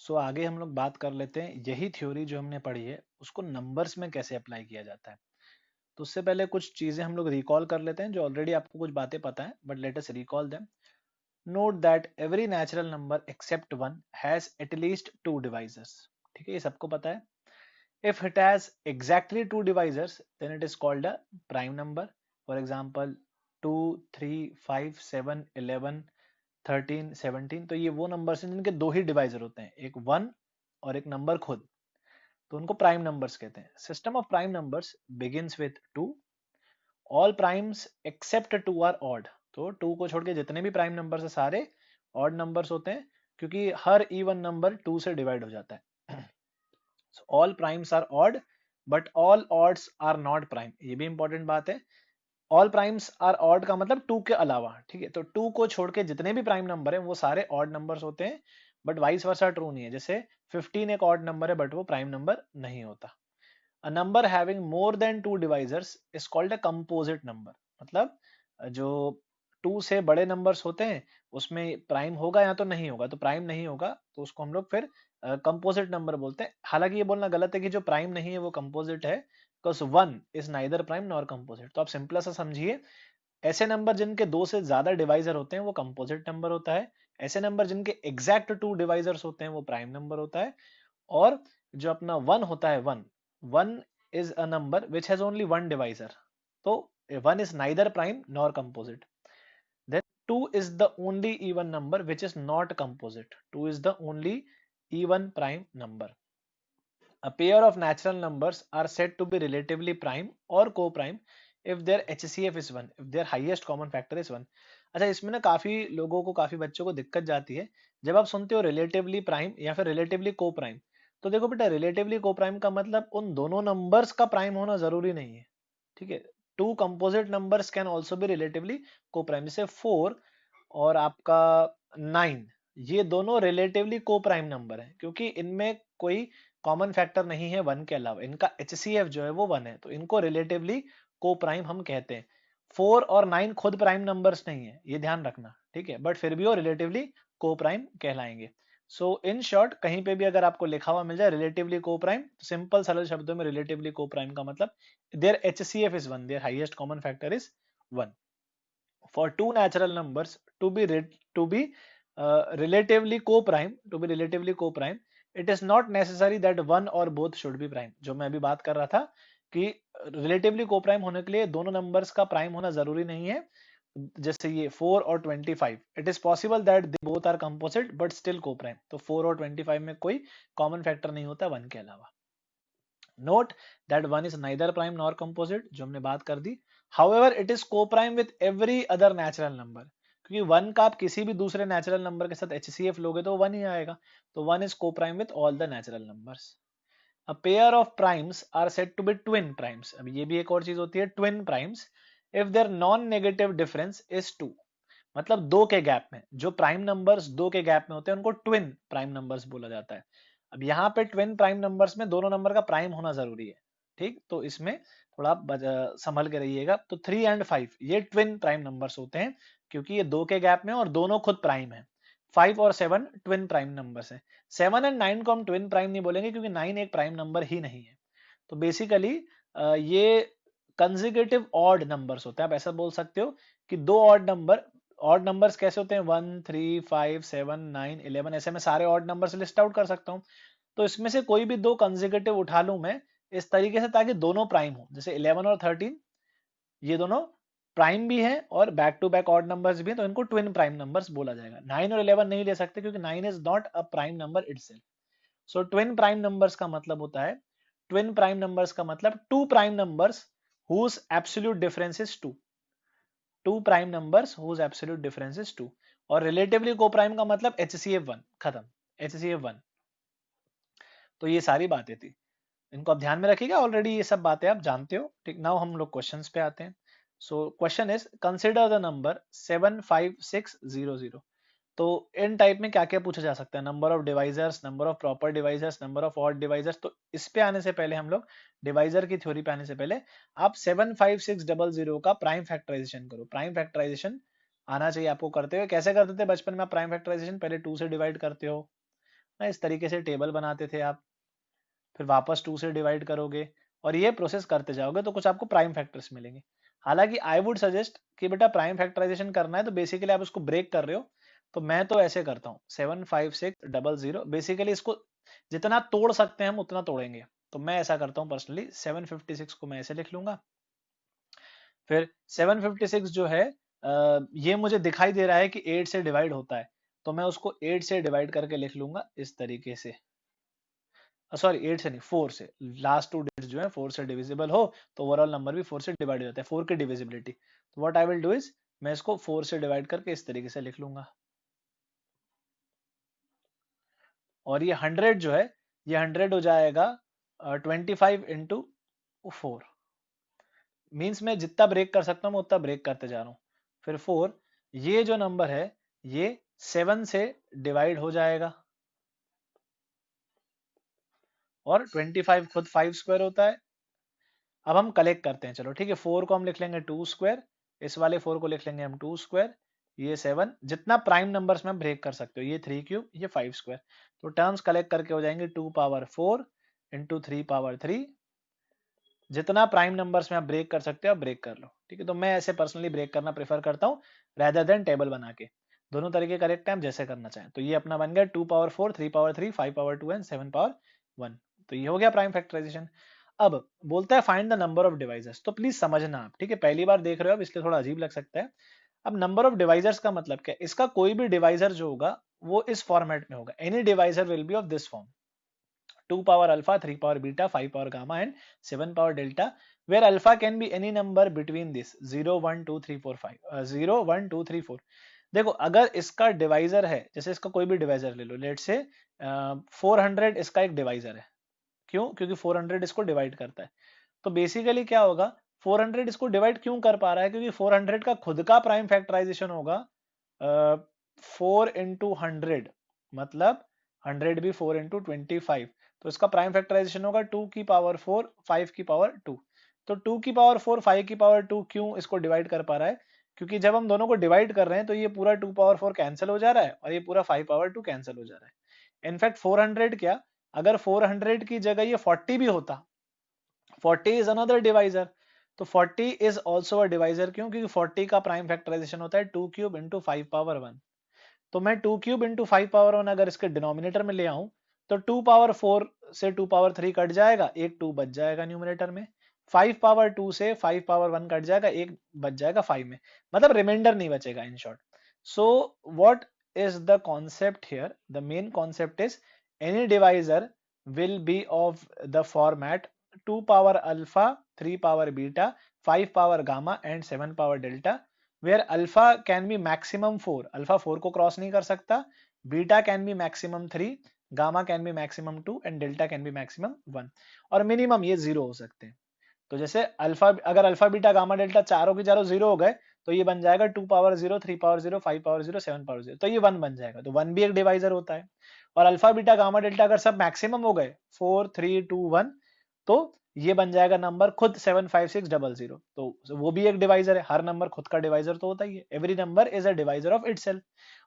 सो आगे हम लोग बात कर लेते हैं यही थ्योरी जो हमने पढ़ी है उसको नंबर्स में कैसे अप्लाई किया जाता है। तो उससे पहले कुछ चीजें हम लोग रिकॉल कर लेते हैं जो ऑलरेडी आपको कुछ बातें पता है, but let us recall them. Note that every natural number except one has at least two divisors. ठीक है, ये सबको पता है। If it has exactly two divisors, then it is called a prime number. For example, 2, 3, 5, 7, 11, 13, 17। तो ये वो numbers हैं जिनके दो ही डिवाइजर होते हैं, एक 1 और एक नंबर खुद, तो उनको प्राइम नंबर्स कहते हैं। System of prime numbers begins with 2। All primes except 2 are odd. तो 2 को छोड़ के जितने भी प्राइम नंबर्स है सारे ऑड नंबर्स होते हैं, क्योंकि हर इवन नंबर 2 से डिवाइड हो जाता है। So all primes are odd, but all odds are not prime। ये भी इंपॉर्टेंट बात है। ऑल प्राइम्स आर ऑड का मतलब 2 के अलावा, ठीक है। तो 2 को छोड़ के जितने भी प्राइम नंबर है वो सारे ऑड नंबर्स होते हैं, बट वाइस वर्सा ट्रू नहीं है। जैसे 15 एक ऑड नंबर है बट वो प्राइम नंबर नहीं होता। A number having more than 2 divisors is called a composite number. मतलब जो 2 से बड़े नंबर्स होते हैं उसमें प्राइम होगा या तो नहीं होगा, तो प्राइम नहीं होगा तो उसको हम लोग फिर कंपोजिट नंबर बोलते हैं। हालांकि ये बोलना गलत है कि जो प्राइम नहीं है वो कंपोजिट है, because 1 is neither prime nor composite. तो आप सिंपल सा समझिए, ऐसे नंबर जिनके 2 से ज्यादा डिवाइजर होते हैं वो कंपोजिट नंबर होता है। ऐसे नंबर जिनके एग्जैक्ट 2 डिवाइजर्स होते हैं वो प्राइम नंबर होता है। और जो अपना 1 होता है, 1 is a number which has only one divisor, so 1 is neither prime nor composite। Then 2 is the only even number which is not composite। 2 is the only even prime number। A pair of natural numbers are said to be relatively prime or co-prime if their HCF is 1, if their highest common factor is 1। अच्छा, इसमें ना काफी लोगों को, काफी बच्चों को दिक्कत जाती है जब आप सुनते हो रिलेटिवली प्राइम या फिर रिलेटिवली को प्राइम। तो देखो बेटा, रिलेटिवली को प्राइम का मतलब उन दोनों नंबर्स का प्राइम होना जरूरी नहीं है। ठीक है, two composite numbers can also be relatively co prime. जैसे 4 और आपका 9, ये दोनों रिलेटिवली को प्राइम नंबर है क्योंकि इनमें कोई कॉमन फैक्टर नहीं है 1 के अलावा। इनका HCF जो है वो 1 है, तो इनको रिलेटिवली को प्राइम हम कहते हैं। 4 और 9 खुद प्राइम नंबर्स नहीं है, ये ध्यान रखना, ठीक है, बट फिर भी वो रिलेटिवली को प्राइम कहलाएंगे। सो इन शॉर्ट, कहीं पे भी अगर आपको लिखा हुआ मिल जाए रिलेटिवली को प्राइम, तो सिंपल सरल शब्दों में रिलेटिवली को प्राइम का मतलब their HCF is 1, their highest common factor is 1। For two natural numbers to be relatively co-prime, it is not necessary that one or both should be prime। जो मैं अभी बात कर रहा था कि रिलेटिवली को-प्राइम होने के लिए दोनों नंबर्स का प्राइम होना जरूरी नहीं है। जैसे ये 4 और 25, it is possible that they both are composite but still coprime. तो 4 और 25 में कोई कॉमन फैक्टर नहीं होता 1 के अलावा। Note that 1 is neither prime nor composite, जो हमने बात कर दी। However it is coprime with every other natural number, क्योंकि 1 का आप किसी भी दूसरे नेचुरल नंबर के साथ HCF लोगे तो 1 ही आएगा। तो 1 is coprime with all the natural numbers. A pair of primes are said to be twin primes। अब ये भी एक और चीज होती है, twin primes if their non-negative difference is 2। मतलब दो के गैप में जो प्राइम नंबर्स दो के गैप में होते हैं उनको ट्विन प्राइम नंबर्स बोला जाता है। अब यहाँ पे ट्विन प्राइम नंबर्स में दोनों नंबर का प्राइम होना जरूरी है, ठीक। तो इसमें थोड़ा आप संभल के रहिएगा। तो 3 एंड 5 ये ट्विन प्राइम नंबर्स होते हैं क्योंकि ये दो के गैप में और दोनों खुद प्राइम है। 5 और 7 ट्विन प्राइम नंबर्स हैं। 7 एंड 9 को हम ट्विन प्राइम नहीं बोलेंगे क्योंकि 9 एक प्राइम नंबर ही नहीं है। तो बेसिकली ये कंसेक्यूटिव ऑड नंबर्स होते हैं। आप ऐसा बोल सकते हो कि दो ऑड नंबर्स कैसे होते हैं, 1, 3, 5, 7, 9, 11, ऐसे मैं सारे ऑड नंबर्स लिस्ट आउट कर सकता हूँ। तो इसमें से कोई भी दो कंसेक्यूटिव उठा लूं मैं इस तरीके से ताकि दोनों प्राइम हो। जैसे 11 और 13 ये दोनों प्राइम भी है और back to back odd numbers भी हैं, तो इनको ट्विन प्राइम नंबर्स बोला जाएगा। 9 और 11 नहीं ले सकते क्योंकि 9 is not a prime number itself. So twin prime numbers का मतलब होता है, ट्विन प्राइम नंबर्स का मतलब two prime numbers whose absolute difference is 2। Two prime numbers whose absolute difference is 2। और रिलेटिवली को प्राइम का मतलब HCF 1, खत्म, HCF 1। तो ये सारी बातें थी, इनको आप ध्यान में रखिएगा, ऑलरेडी ये सब बातें आप जानते हो, ठीक। नाउ हम लोग क्वेश्चंस पे आते हैं। So question is consider the number 75600। तो इन टाइप में क्या क्या पूछा जा सकता है, number of divisors, number of proper divisors, number of odd divisors. तो इस पे आने से पहले हम लोग डिवाइजर की थ्योरी पे आने से पहले आप 75600 का प्राइम फैक्टराइजेशन करो। प्राइम फैक्टराइजेशन आना चाहिए आपको करते हुए। कैसे करते थे बचपन में आप प्राइम फैक्टराइजेशन? पहले 2 से डिवाइड करते हो इस तरीके से टेबल बनाते थे आप, फिर वापस 2 से डिवाइड करोगे और ये प्रोसेस करते जाओगे तो कुछ आपको प्राइम फैक्टर्स मिलेंगे। हालांकि आई वुड सजेस्ट कि बेटा प्राइम फैक्टराइजेशन करना है तो बेसिकली आप इसको ब्रेक कर रहे हो, तो मैं तो ऐसे करता हूँ 75600, बेसिकली इसको जितना तोड़ सकते हैं हम उतना तोड़ेंगे। तो मैं ऐसा करता हूँ पर्सनली, 756 को मैं ऐसे लिख लूंगा। फिर 756 जो है ये मुझे दिखाई दे रहा है कि 8 से डिवाइड होता है, तो मैं उसको 8 से डिवाइड करके लिख लूंगा इस तरीके से। सॉरी 8 से नहीं, 4 से। लास्ट 2 डिजिट जो है 4 से डिविजिबल हो तो ओवरऑल नंबर भी 4 से डिवाइड हो जाता है, 4 की डिविजिबिलिटी। तो what I will do is, मैं इसको 4 से डिवाइड करके इस तरीके से लिख लूंगा। और ये 100 जो है, ये 100 हो जाएगा 25 इंटू 4। मीन्स मैं जितना ब्रेक कर सकता हूँ मैं उतना ब्रेक करते जा रहा हूँ। फिर 4, ये जो नंबर है ये 7 से डिवाइड हो जाएगा, और 25 खुद 5 स्क्वायर होता है। अब हम कलेक्ट करते हैं, चलो ठीक है। 4 को हम लिख लेंगे 2 स्क्वायर, इस वाले 4 को लिख लेंगे हम 2 स्क्वायर, ये 7, जितना प्राइम नंबर्स में हम ब्रेक कर सकते हो, ये 3 क्यूब, ये 5 स्क्वायर। तो टर्म्स कलेक्ट करके हो जाएंगे 2 पावर 4 इंटू 3 पावर 3। जितना प्राइम नंबर्स में आप ब्रेक कर सकते हो आप ब्रेक कर लो, ठीक है। तो मैं ऐसे पर्सनली ब्रेक करना प्रेफर करता हूँ रेदर देन टेबल बना के। दोनों तरीके करेक्ट है, हम जैसे करना चाहें। तो ये अपना बन गया 2 power 4, 3 power 3, 5 power 2 and 7 power 1। तो ये हो गया प्राइम फैक्टराइजेशन। अब बोलता है find the number of divisors. तो प्लीज समझना आप, ठीक है, पहली बार देख रहे हो अब इसलिए थोड़ा अजीब लग सकता है। अब नंबर ऑफ डिवाइजर्स का मतलब क्या है, इसका कोई भी डिवाइजर जो होगा वो इस फॉर्मेट में होगा। Any divisor will be of this form: 2 power alpha, 3 power beta, 5 power gamma and 7 power delta, where alpha can be any number between this 0 1 2 3 4 5 0 1 2 3 4। देखो अगर इसका डिवाइजर है, जैसे इसका कोई भी डिवाइजर ले लो, लेट से 400 इसका एक डिवाइजर है। क्यों? क्योंकि 400 इसको डिवाइड करता है। तो बेसिकली क्या होगा, 400 इसको डिवाइड क्यों कर पा रहा है, क्योंकि 400 का खुद का प्राइम फैक्टराइजेशन होगा 4 इंटू 100, मतलब 100 भी 4 इंटू 25। तो इसका प्राइम फैक्टराइजेशन होगा 2 की पावर 4 5 की पावर 2। तो 2 की पावर 4 5 की पावर 2 क्यों इसको डिवाइड कर पा रहा है, क्योंकि जब हम दोनों को डिवाइड कर रहे हैं तो ये पूरा 2 पावर 4 कैंसिल हो जा रहा है और ये पूरा 5 पावर 2 कैंसिल हो जा रहा है। इनफैक्ट 400 क्या, अगर 400 की जगह ये 40 भी होता, 40 इज अनदर डिवाइजर, तो 40 इज ऑल्सो अ डिवाइजर। क्यों? क्योंकि 40 का प्राइम फैक्टराइजेशन होता है 2 क्यूब इंटू 5 पावर 1। तो मैं 2 क्यूब इंटू 5 पावर 1 अगर इसके डिनोमिनेटर में ले आऊं तो 2 पावर 4 से 2 पावर 3 कट जाएगा, एक 2 बच जाएगा न्यूमिनेटर में। 5 पावर 2 से 5 पावर 1 कट जाएगा, एक बच जाएगा 5 में, मतलब रिमाइंडर नहीं बचेगा in short. So what is the concept here, the main concept is any divisor will be of the format 2 power alpha, 3 power beta, 5 power gamma and 7 power delta, where alpha can be maximum 4, alpha 4 को cross नहीं कर सकता, beta can be maximum 3, gamma can be maximum 2 and delta can be maximum 1, और minimum ये 0 हो सकते हैं। तो जैसे अल्फा, अगर अल्फा बीटा गामा डेल्टा चारों के चारों 0 हो गए तो ये बन जाएगा 2 पावर 0, 3 पावर 0, 5 पावर 0, 7 पावर 0, तो ये 1 बन जाएगा। तो 1 भी एक डिवाइजर होता है। और अल्फा बीटा गामा डेल्टा अगर सब मैक्सिमम हो गए 4 3 2 1, तो ये बन जाएगा नंबर खुद 75600। तो वो भी एक डिवाइजर है, हर नंबर खुद का डिवाइजर तो होता ही है। Every number is a divisor of itself.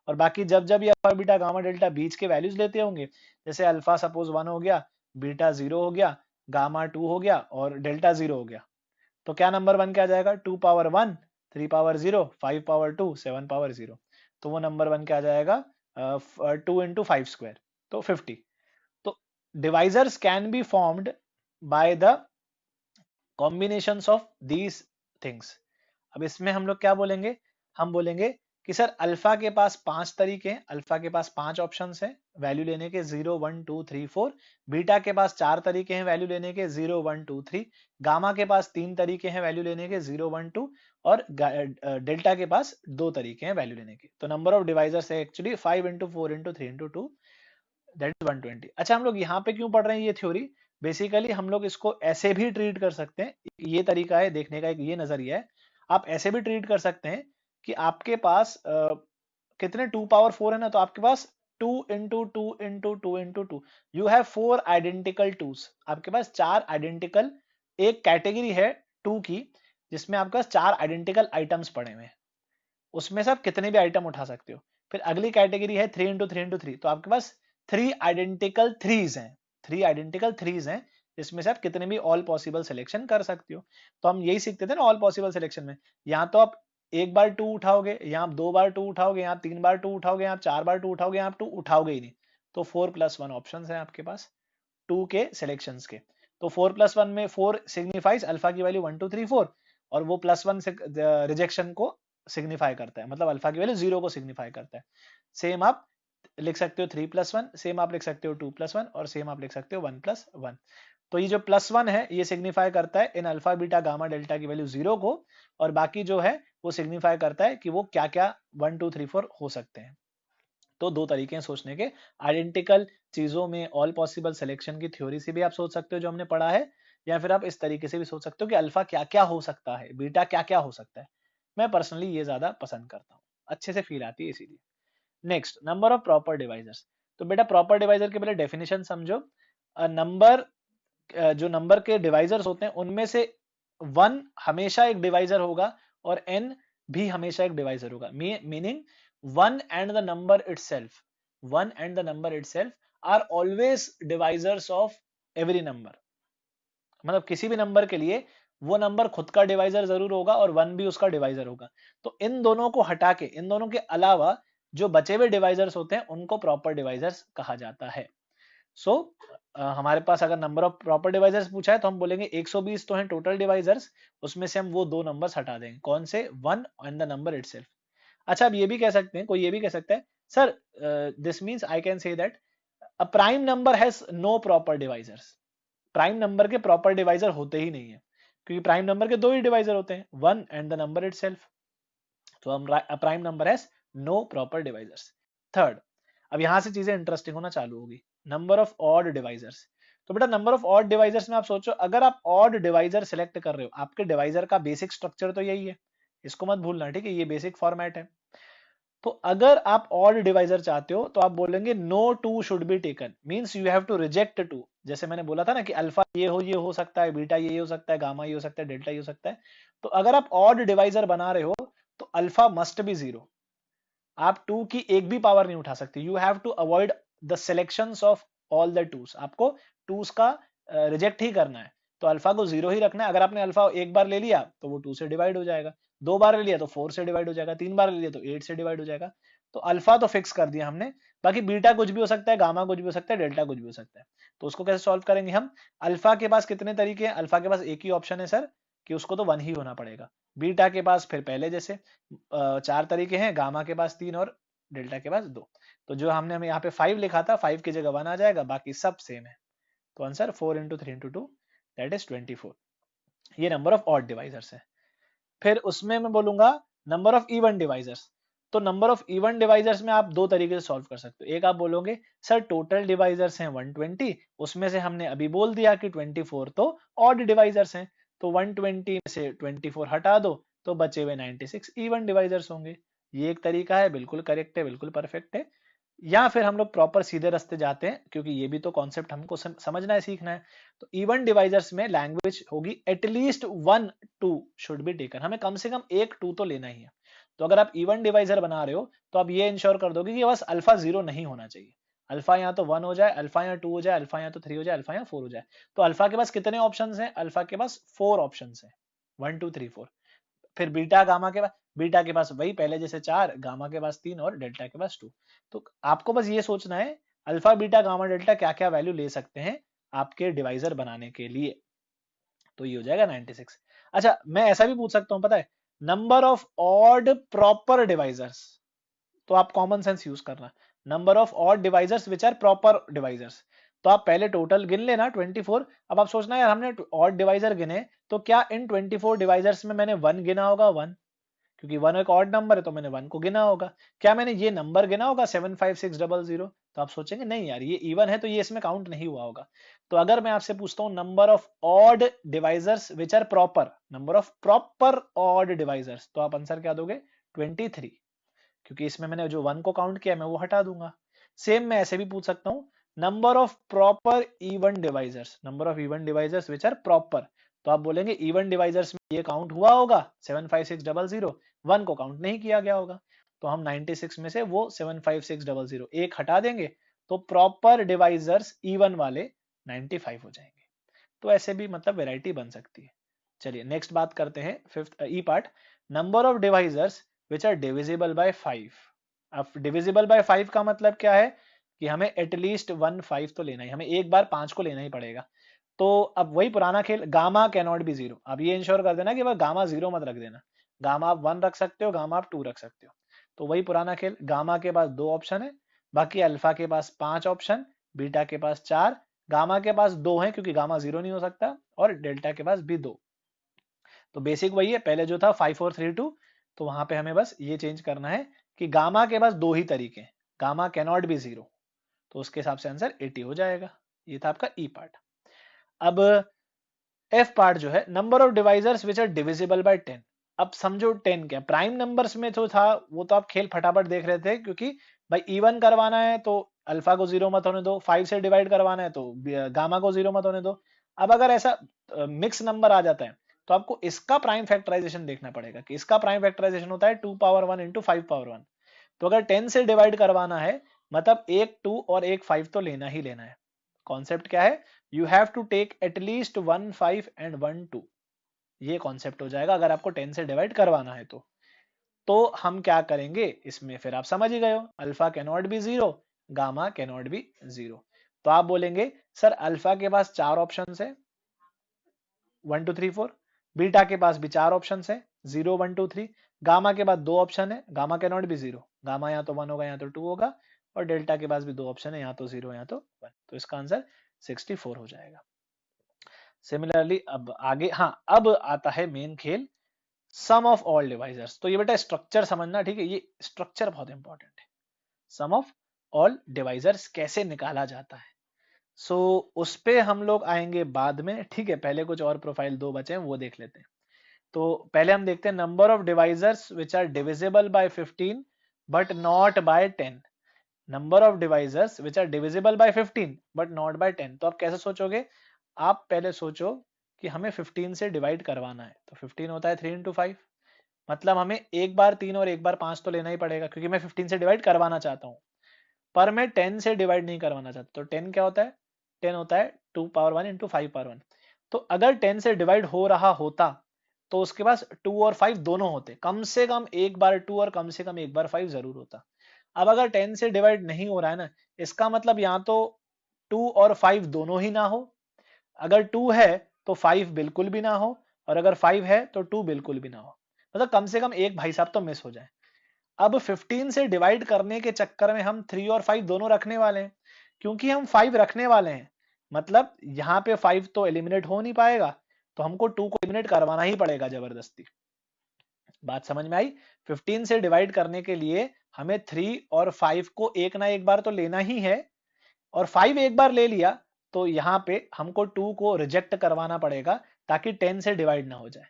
और बाकी जब जब ये अल्फा बीटा गामा डेल्टा बीच के वैल्यूज लेते होंगे, जैसे अल्फा सपोज 1 हो गया, बीटा 0 हो गया, गामा 2 हो गया और डेल्टा 0 हो गया, तो क्या नंबर बन के आ जाएगा, 2 पावर 1, 3 पावर 0, 5 पावर 2, 7 पावर 0। तो वो नंबर बन के आ जाएगा 2 इंटू 5 स्क्वायर, तो 50। तो divisors can be formed by the combinations of these things. अब इसमें हम लोग क्या बोलेंगे, हम बोलेंगे कि सर अल्फा के पास 5 तरीके हैं, अल्फा के पास 5 ऑप्शंस हैं वैल्यू लेने के, 0 1 2 3 4। बीटा के पास 4 तरीके हैं वैल्यू लेने के, 0 1 2 3। गामा के पास 3 तरीके हैं वैल्यू लेने के, 0 1 2। और डेल्टा के पास 2 तरीके हैं वैल्यू लेने के। तो नंबर ऑफ डिवाइजर्स है actually 5 into 4 into 3 into 2, that is 120। अच्छा, हम लोग यहाँ पे क्यों पढ़ रहे हैं ये थ्योरी, बेसिकली हम लोग इसको ऐसे भी ट्रीट कर सकते हैं। ये तरीका है देखने का, एक ये नजरिया है। आप ऐसे भी ट्रीट कर सकते हैं कि आपके पास कितने 2 पावर 4 है ना, तो आपके पास 2 into 2 into 2 into 2, you have 4 identical 2s। आपके पास 4 आइडेंटिकल, एक कैटेगरी है 2 की जिसमें आपके पास 4 आइडेंटिकल आइटम्स पड़े हुए हैं, उसमें से आप कितने भी आइटम उठा सकते हो। फिर अगली कैटेगरी है 3 इंटू 3 इंटू 3, तो आपके पास 3 आइडेंटिकल थ्रीज हैं, 3 आइडेंटिकल थ्रीज हैं, जिसमें से आप कितने भी ऑल पॉसिबल सिलेक्शन कर सकते हो। तो हम यही सीखते थे ना ऑल पॉसिबल सिलेक्शन में, यहाँ तो आप एक बार 2 उठाओगे, यहाँ आप 2 बार 2 उठाओगे, यहाँ 3 बार 2 उठाओगे, यहाँ 4 बार 2 उठाओगे, यहाँ आप 2 उठाओगे ही नहीं। तो 4+1 ऑप्शन है आपके पास 2 के सिलेक्शंस के। तो 4+1 में 4 सिग्निफाइज अल्फा की वैल्यू 1 2 3 4, और वो +1 से रिजेक्शन को सिग्निफाई करता है, मतलब अल्फा की वैल्यू 0 को सिग्निफाई करता है। सेम आप लिख सकते हो 3+1, सेम आप लिख सकते हो 2+1, और सेम आप लिख सकते हो 1+1। तो ये जो +1 है ये सिग्निफाई करता है इन अल्फा बीटा गामा डेल्टा की वैल्यू 0 को, और बाकी जो है वो सिग्निफाई करता है कि वो क्या क्या 1 2 3 4 हो सकते हैं। तो दो तरीके हैं सोचने के, आइडेंटिकल चीजों में ऑल पॉसिबल सिलेक्शन की थ्योरी से भी आप सोच सकते हो जो हमने पढ़ा है, या फिर आप इस तरीके से भी सोच सकते हो कि अल्फा क्या क्या हो सकता है, बीटा क्या क्या हो सकता है। मैं पर्सनली ये ज्यादा पसंद करता हूँ, अच्छे से फील आती है इसीलिए। Next, number of proper divisors. तो बेटा प्रॉपर डिवाइजर के पहले डेफिनेशन समझो। नंबर, जो नंबर के डिवाइजर्स होते हैं उनमें से 1 हमेशा एक डिवाइजर होगा और n भी हमेशा एक डिवाइजर होगा। Meaning 1 and the number itself, 1 and the number itself are always divisors of every number। मतलब किसी भी नंबर के लिए वो नंबर खुद का डिवाइजर जरूर होगा और 1 भी उसका डिवाइजर होगा। तो इन दोनों को हटा के, इन दोनों के अलावा जो बचे हुए डिवाइजर्स होते हैं उनको प्रॉपर डिवाइजर्स कहा जाता है। सो हमारे पास अगर नंबर ऑफ प्रॉपर डिवाइजर्स पूछा है तो हम बोलेंगे 120 तो हैं टोटल डिवाइजर्स, उसमें से हम वो दो नंबर्स हटा देंगे, कौन से, 1 एंड द नंबर इटसेल्फ। अच्छा, अब ये भी कह सकते हैं, कोई ये भी कह सकता है sir, this means I can say that a prime number has no proper divisors. Prime number के प्रॉपर डिवाइजर होते ही नहीं है, क्योंकि प्राइम नंबर के दो ही डिवाइजर होते हैं, 1 एंड द नंबर इटसेल्फ। तो हम prime number has no proper divisors. Third, अब यहां से चीजें इंटरेस्टिंग होना चालू होगी, नंबर ऑफ ऑड डिवाइजर्स। तो बेटा नंबर ऑफ ऑड डिवाइजर्स में आप सोचो, अगर आप ऑड डिवाइजर सिलेक्ट कर रहे हो, आपके डिवाइजर का बेसिक स्ट्रक्चर तो यही है, इसको मत भूलना, ठीक है, ये बेसिक फॉर्मेट है। तो अगर आप ऑड डिवाइजर चाहते हो तो आप बोलेंगे no two should be taken, means you have to reject two. जैसे मैंने बोला था ना कि अल्फा ये हो सकता है, बीटा ये हो सकता है, गामा ये हो सकता है, डेल्टा ये हो सकता है। तो अगर आप ऑड डिवाइजर बना रहे हो तो अल्फा मस्ट बी 0। आप 2 की एक भी पावर नहीं उठा सकते। You have to avoid the selections of all the twos. आपको टूस का रिजेक्ट ही करना है, तो अल्फा को 0 ही रखना है। अगर आपने अल्फा एक बार ले लिया तो वो 2 से डिवाइड हो जाएगा, 2 बार ले लिया तो 4 से डिवाइड हो जाएगा, 3 बार ले लिया तो 8 से डिवाइड हो जाएगा। तो अल्फा तो फिक्स कर दिया हमने, बाकी बीटा कुछ भी हो सकता है, गामा कुछ भी हो सकता है, डेल्टा कुछ भी हो सकता है। तो उसको कैसे सॉल्व करेंगे हम? अल्फा के पास कितने तरीके हैं? अल्फा के पास एक ही ऑप्शन है सर, कि उसको तो 1 ही होना पड़ेगा। बीटा के पास फिर पहले जैसे 4 तरीके हैं, गामा के पास 3 और डेल्टा के पास 2। तो जो हमने हमें यहाँ पे 5 लिखा था, 5 की जगह 1 आ जाएगा, बाकी सब सेम है। तो answer 4 into 3 into 2 that is 24। ये नंबर ऑफ ऑड डिवाइजर्स है। फिर उसमें मैं बोलूंगा नंबर ऑफ इवन डिवाइजर्स। तो नंबर ऑफ इवन डिवाइजर्स में आप दो तरीके से सॉल्व कर सकते हो। एक आप बोलोगे सर टोटल डिवाइजर्स हैं 120, उसमें से हमने अभी बोल दिया कि 24 तो ऑड डिवाइजर्स हैं, तो 120 में से 24 हटा दो तो बचे हुए 96 इवन डिवाइजर्स होंगे। ये एक तरीका है, बिल्कुल करेक्ट है, बिल्कुल परफेक्ट है। या फिर हम लोग प्रॉपर सीधे रास्ते जाते हैं, क्योंकि ये भी तो कॉन्सेप्ट हमको समझना है, सीखना है। तो इवन डिवाइजर्स में लैंग्वेज होगी एटलीस्ट 1 2 शुड बी टेकन, हमें कम से कम एक 2 तो लेना ही है। तो अगर आप इवन डिवाइजर बना रहे हो तो आप ये इंश्योर कर दोगे कि बस अल्फा 0 नहीं होना चाहिए। अल्फा या तो 1 हो जाए, अल्फा या 2 हो जाए, अल्फा या तो 3 हो जाए, अल्फा या 4 हो जाए। तो अल्फा के पास कितने ऑप्शन है? अल्फा के पास 4 ऑप्शन है, 1 2 3 4। फिर बीटा गामा के पास, बीटा के पास वही पहले जैसे 4, गामा के पास 3 और डेल्टा के पास 2। तो आपको बस ये सोचना है अल्फा बीटा गामा डेल्टा क्या क्या वैल्यू ले सकते हैं आपके डिवाइजर बनाने के लिए। तो ये हो जाएगा 96। अच्छा, मैं ऐसा भी पूछ सकता हूं, पता है, number of odd proper divisors. तो आप कॉमन सेंस यूज करना, number of odd divisors which are proper divisors. तो आप पहले टोटल गिन लेना 24। अब आप सोचना यार हमने ऑड डिवाइजर गिने, तो क्या इन 24 डिवाइजर्स में मैंने 1 गिना होगा? 1, क्योंकि 1 एक ऑड नंबर है तो मैंने 1 को गिना होगा। क्या मैंने ये नंबर गिना होगा 75600? तो आप सोचेंगे नहीं यार, ये इवन है तो ये इसमें काउंट नहीं हुआ होगा। तो अगर मैं आपसे पूछता हूँ number of odd divisors which are proper, number of proper odd divisors, तो आप आंसर क्या दोगे? 23, क्योंकि इसमें मैंने जो 1 को काउंट किया मैं वो हटा दूंगा। सेम मैं ऐसे भी पूछ सकता हूँ number of proper even divisors, number of even divisors which are proper. तो आप बोलेंगे इवन डिवाइजर्स में ये काउंट हुआ होगा 75600, 1 को काउंट नहीं किया गया होगा। तो हम 96 में से वो 75600 एक हटा देंगे, तो प्रॉपर डिवाइजर्स इवन वाले 95 हो जाएंगे। तो ऐसे भी मतलब वैरायटी बन सकती है। चलिए नेक्स्ट बात करते हैं fifth E part, number of divisors which are divisible by 5। अब डिविजिबल बाय 5 का मतलब क्या है कि हमें एटलीस्ट 1 5 तो लेना ही, हमें एक बार 5 को लेना ही पड़ेगा। तो अब वही पुराना खेल, gamma can not be zero. अब ये इंश्योर कर देना कि वह गामा जीरो मत रख देना, गामा आप 1 रख सकते हो, गामा आप 2 रख सकते हो। तो वही पुराना खेल, गामा के पास 2 ऑप्शन है, बाकी अल्फा के पास 5 ऑप्शन, बीटा के पास 4, गामा के पास 2 है क्योंकि गामा जीरो नहीं हो सकता, और डेल्टा के पास भी 2। तो बेसिक वही है, पहले जो था 5 4 3 2, तो वहां पे हमें बस ये चेंज करना है कि गामा के पास 2 ही तरीके हैं, gamma can not be zero, तो उसके हिसाब से आंसर 80 हो जाएगा। ये था आपका ई पार्ट। अब एफ पार्ट जो है, number of divisors which are divisible by 10। अब समझो 10 क्या, प्राइम नंबर्स में जो था वो तो आप खेल फटाफट देख रहे थे, क्योंकि भाई इवन करवाना है तो अल्फा को जीरो मत होने दो, 5 से डिवाइड करवाना है तो गामा को जीरो मत होने दो। अब अगर ऐसा मिक्स नंबर आ जाता है तो आपको इसका प्राइम फैक्टराइजेशन देखना पड़ेगा कि इसका प्राइम फैक्टराइजेशन होता है 2 पावर 1 इंटू 5 पावर 1। तो अगर 10 से डिवाइड करवाना है मतलब एक 2 और एक 5 तो लेना ही लेना है। कॉन्सेप्ट क्या है, you have to take at least 1 5 and 1 2, ये कॉन्सेप्ट हो जाएगा अगर आपको 10 से डिवाइड करवाना है तो हम क्या करेंगे इसमें, फिर आप समझ ही गए हो, alpha can not be zero, gamma can not be zero. तो आप बोलेंगे सर अल्फा के पास 4 ऑप्शन है 1 2 3 4, बीटा के पास भी 4 ऑप्शन है 0 1 2 3, गामा के बाद 2 ऑप्शन है, gamma can not be zero, gamma या तो 1 होगा या तो 2 होगा, और डेल्टा के पास भी 2 ऑप्शन है, या तो 0 या तो 1, तो इसका आंसर 64 हो जाएगा। सिमिलरली अब आगे, हाँ अब आता है मेन खेल, सम ऑफ ऑल डिवाइजर्स। तो ये बेटा स्ट्रक्चर समझना, ठीक है, ये स्ट्रक्चर बहुत इंपॉर्टेंट है। सम ऑफ ऑल डिवाइजर्स कैसे निकाला जाता है, सो उस पे हम लोग आएंगे बाद में, ठीक है, पहले कुछ और प्रोफाइल 2 बचे हैं वो देख लेते हैं। तो पहले हम देखते हैं number of divisors which are divisible by 15 but not by 10। Number of divisors which are divisible by 15 but not by 10, तो आप कैसे सोचोगे, आप पहले सोचो कि हमें 15 से डिवाइड करवाना है, तो 15 होता है 3 इंटू 5, मतलब हमें एक बार 3 और एक बार 5 तो लेना ही पड़ेगा क्योंकि मैं 15 से डिवाइड करवाना चाहता हूँ, पर मैं 10 से डिवाइड नहीं करवाना चाहता। तो 10 क्या होता है, 10 होता है 2 पावर 1 इंटू 5 पावर 1। तो अगर 10 से डिवाइड हो रहा होता तो उसके पास 2 और 5 दोनों होते, कम से कम एक बार 2 और कम से कम एक बार 5 जरूर होता। अब अगर 10 से डिवाइड नहीं हो रहा है ना, इसका मतलब यहाँ तो 2 और 5 दोनों ही ना हो, अगर 2 है तो 5 बिल्कुल भी ना हो, और अगर 5 है तो 2 बिल्कुल भी ना हो, मतलब कम से कम एक भाई साहब तो मिस हो जाए। अब 15 से डिवाइड करने के चक्कर में हम 3 और 5 दोनों रखने वाले हैं, क्योंकि हम 5 रखने वाले हैं मतलब यहाँ पे 5 तो एलिमिनेट हो नहीं पाएगा, तो हमको 2 को एलिमिनेट करवाना ही पड़ेगा जबरदस्ती। बात समझ में आई, 15 से डिवाइड करने के लिए हमें 3 और 5 को एक ना एक बार तो लेना ही है, और 5 एक बार ले लिया तो यहाँ पे हमको 2 को रिजेक्ट करवाना पड़ेगा ताकि 10 से डिवाइड ना हो जाए।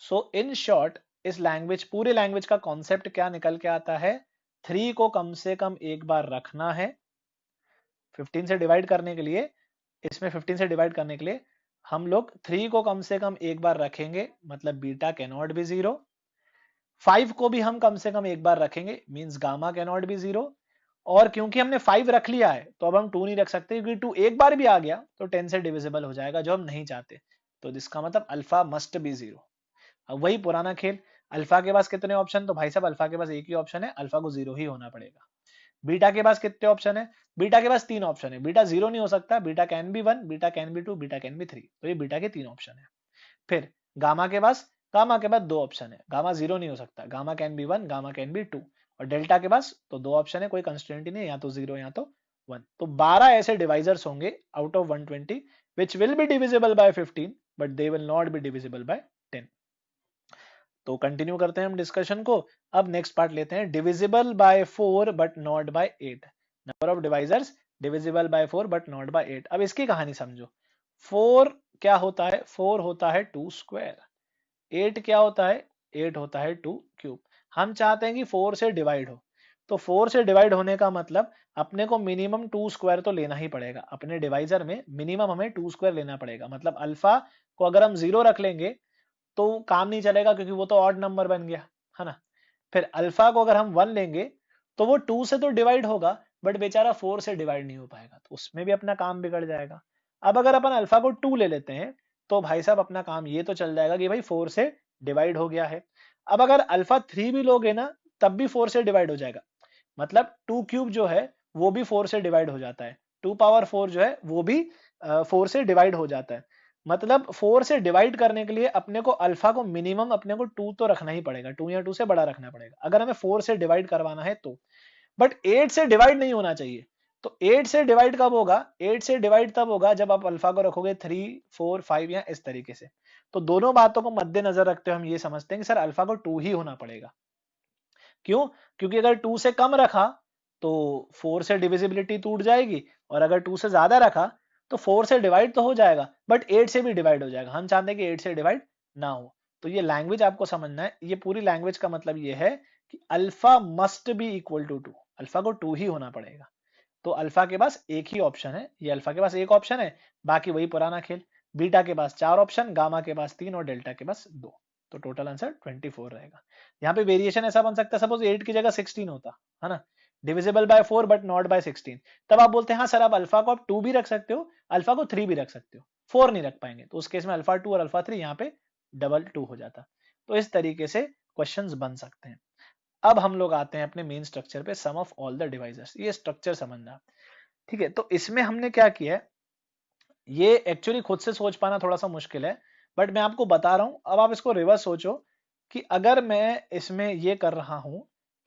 सो इन शॉर्ट इस लैंग्वेज, पूरे लैंग्वेज का कॉन्सेप्ट क्या निकल के आता है, 3 को कम से कम एक बार रखना है 15 से डिवाइड करने के लिए, इसमें 15 से डिवाइड करने के लिए हम लोग 3 को कम से कम एक बार रखेंगे, मतलब beta can not be zero, 5 को भी हम कम से कम एक बार रखेंगे means gamma can not be zero, और क्योंकि हमने 5 रख लिया है तो अब हम 2 नहीं रख सकते क्योंकि 2 एक बार भी आ गया तो 10 से डिविजिबल हो जाएगा जो हम नहीं चाहते, तो इसका मतलब अल्फा मस्ट बी जीरो। अब वही पुराना खेल, अल्फा के पास कितने ऑप्शन, तो भाई साहब अल्फा के पास एक ही ऑप्शन है, अल्फा को जीरो ही होना पड़ेगा। बीटा के पास कितने ऑप्शन है, बीटा के पास 3 ऑप्शन है, बीटा जीरो नहीं हो सकता, beta can be 1, beta can be 2, beta can be 3, तो ये बीटा के 3 ऑप्शन है। फिर गामा के पास, गामा के पास 2 ऑप्शन है, गामा जीरो नहीं हो सकता, gamma can be 1, gamma can be 2, और डेल्टा के पास तो 2 ऑप्शन है, कोई कंस्ट्रेंट ही नहीं, या तो 0 या तो 1। तो 12 ऐसे डिवाइजर्स होंगे out of 120 which will be divisible by 15 but they will not be divisible by 10। तो कंटिन्यू करते हैं हम डिस्कशन को। अब नेक्स्ट पार्ट लेते हैं, divisible by 4 but not by 8। Number of divisors divisible by 4 but not by 8। अब इसकी कहानी समझो, 4 क्या होता है, 4 होता है 2 स्क्वायर, 8 क्या होता है, 8 होता है 2 क्यूब। हम चाहते हैं कि 4 से डिवाइड हो, तो 4 से डिवाइड होने का मतलब अपने को मिनिमम 2 स्क्वायर तो लेना ही पड़ेगा, अपने डिवाइजर में मिनिमम हमें 2 स्क्वायर लेना पड़ेगा, मतलब अल्फा को अगर हम 0 रख लेंगे तो काम नहीं चलेगा क्योंकि वो तो ऑड नंबर बन गया, है ना। फिर अल्फा को अगर हम 1 लेंगे तो वो 2 से तो डिवाइड होगा बट बेचारा 4 से डिवाइड नहीं हो पाएगा, तो उसमें भी अपना काम बिगड़ जाएगा। अब अगर अपन अल्फा को 2 ले लेते हैं तो भाई साहब अपना काम ये तो चल जाएगा कि भाई 4 से डिवाइड हो गया है। अब अगर अल्फा 3 भी लोगे ना तब भी 4 से डिवाइड हो जाएगा, मतलब 2 क्यूब जो है वो भी 4 से डिवाइड हो जाता है, 2 पावर 4 जो है वो भी 4 से डिवाइड हो जाता है। मतलब 4 से डिवाइड करने के लिए अपने को अल्फा को मिनिमम अपने को 2 तो रखना ही पड़ेगा, 2 या 2 से बड़ा रखना पड़ेगा अगर हमें 4 से डिवाइड करवाना है तो। बट 8 से डिवाइड नहीं होना चाहिए। तो 8 से डिवाइड कब होगा? 8 से डिवाइड तब होगा जब आप अल्फा को रखोगे 3, 4, 5 या इस तरीके से। तो दोनों बातों को मद्देनजर रखते हुए हम ये समझते हैं कि सर अल्फा को 2 ही होना पड़ेगा। क्यों? क्योंकि अगर 2 से कम रखा तो 4 से डिविजिबिलिटी टूट जाएगी, और अगर 2 से ज्यादा रखा तो 4 से डिवाइड तो हो जाएगा बट 8 से भी डिवाइड हो जाएगा। हम चाहते हैं कि 8 से डिवाइड ना हो। तो ये लैंग्वेज आपको समझना है। ये पूरी लैंग्वेज का मतलब ये है कि alpha must be equal to 2, alpha को 2 ही होना पड़ेगा। तो अल्फा के पास एक ही ऑप्शन है, ये अल्फा के पास एक ऑप्शन है, बाकी वही पुराना खेल। बीटा के पास 4 ऑप्शन, गामा के पास 3 और डेल्टा के पास 2। तो टोटल आंसर 24 रहेगा। यहाँ पे वेरिएशन ऐसा बन सकता है, सपोज 8 की जगह 16 होता है ना, divisible by 4 but not by 16। तब आप बोलते हैं हाँ सर आप अल्फा को आप 2 भी रख सकते हो, अल्फा को 3 भी रख सकते हो, 4 नहीं रख पाएंगे, तो उस केस में अल्फा 2 और अल्फा 3 यहाँ पे डबल 2 हो जाता। तो इस तरीके से क्वेश्चंस बन सकते हैं। अब हम लोग आते हैं अपने मेन स्ट्रक्चर पे, सम ऑफ ऑल द डिवाइजर्स। ये स्ट्रक्चर समझना, ठीक है। तो इसमें हमने क्या किया है, ये एक्चुअली खुद से सोच पाना थोड़ा सा मुश्किल है, बट मैं आपको बता रहा हूं। अब आप इसको रिवर्स सोचो कि अगर मैं इसमें ये कर रहा हूं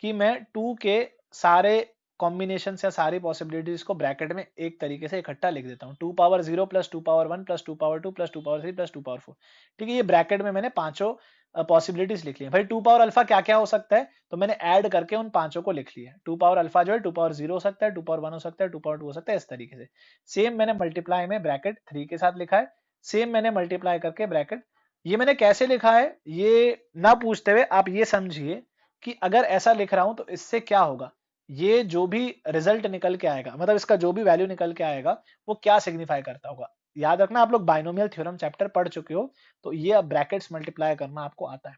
कि मैं 2 के सारे कॉम्बिनेशन या सारी पॉसिबिलिटीज को ब्रैकेट में एक तरीके से इकट्ठा लिख देता हूं, 2 power 0 plus 2 power 1 plus 2 power 2 plus 2 power 3 plus 2 power 4। ठीक है, ये ब्रैकेट में मैंने पांचों पॉसिबिलिटीज लिख ली है। भाई 2 पावर अल्फा क्या क्या हो सकता है, तो मैंने ऐड करके उन पांचों को लिख लिया है। 2 पावर अल्फा जो है 2 पावर 0 हो सकता है, 2 पावर 1 हो सकता है, 2 पावर 2 हो सकता है, इस तरीके से। सेम मैंने मल्टीप्लाई में ब्रैकेट 3 के साथ लिखा है, सेम मैंने मल्टीप्लाई करके ब्रैकेट, ये मैंने कैसे लिखा है ये ना पूछते हुए आप ये समझिए कि अगर ऐसा लिख रहा हूं तो इससे क्या होगा, ये जो भी रिजल्ट निकल के आएगा, मतलब इसका जो भी वैल्यू निकल के आएगा वो क्या सिग्निफाई करता होगा। याद रखना आप लोग बाइनोमियल थ्योरम चैप्टर पढ़ चुके हो, तो ये अब ब्रैकेट्स मल्टीप्लाई करना आपको आता है।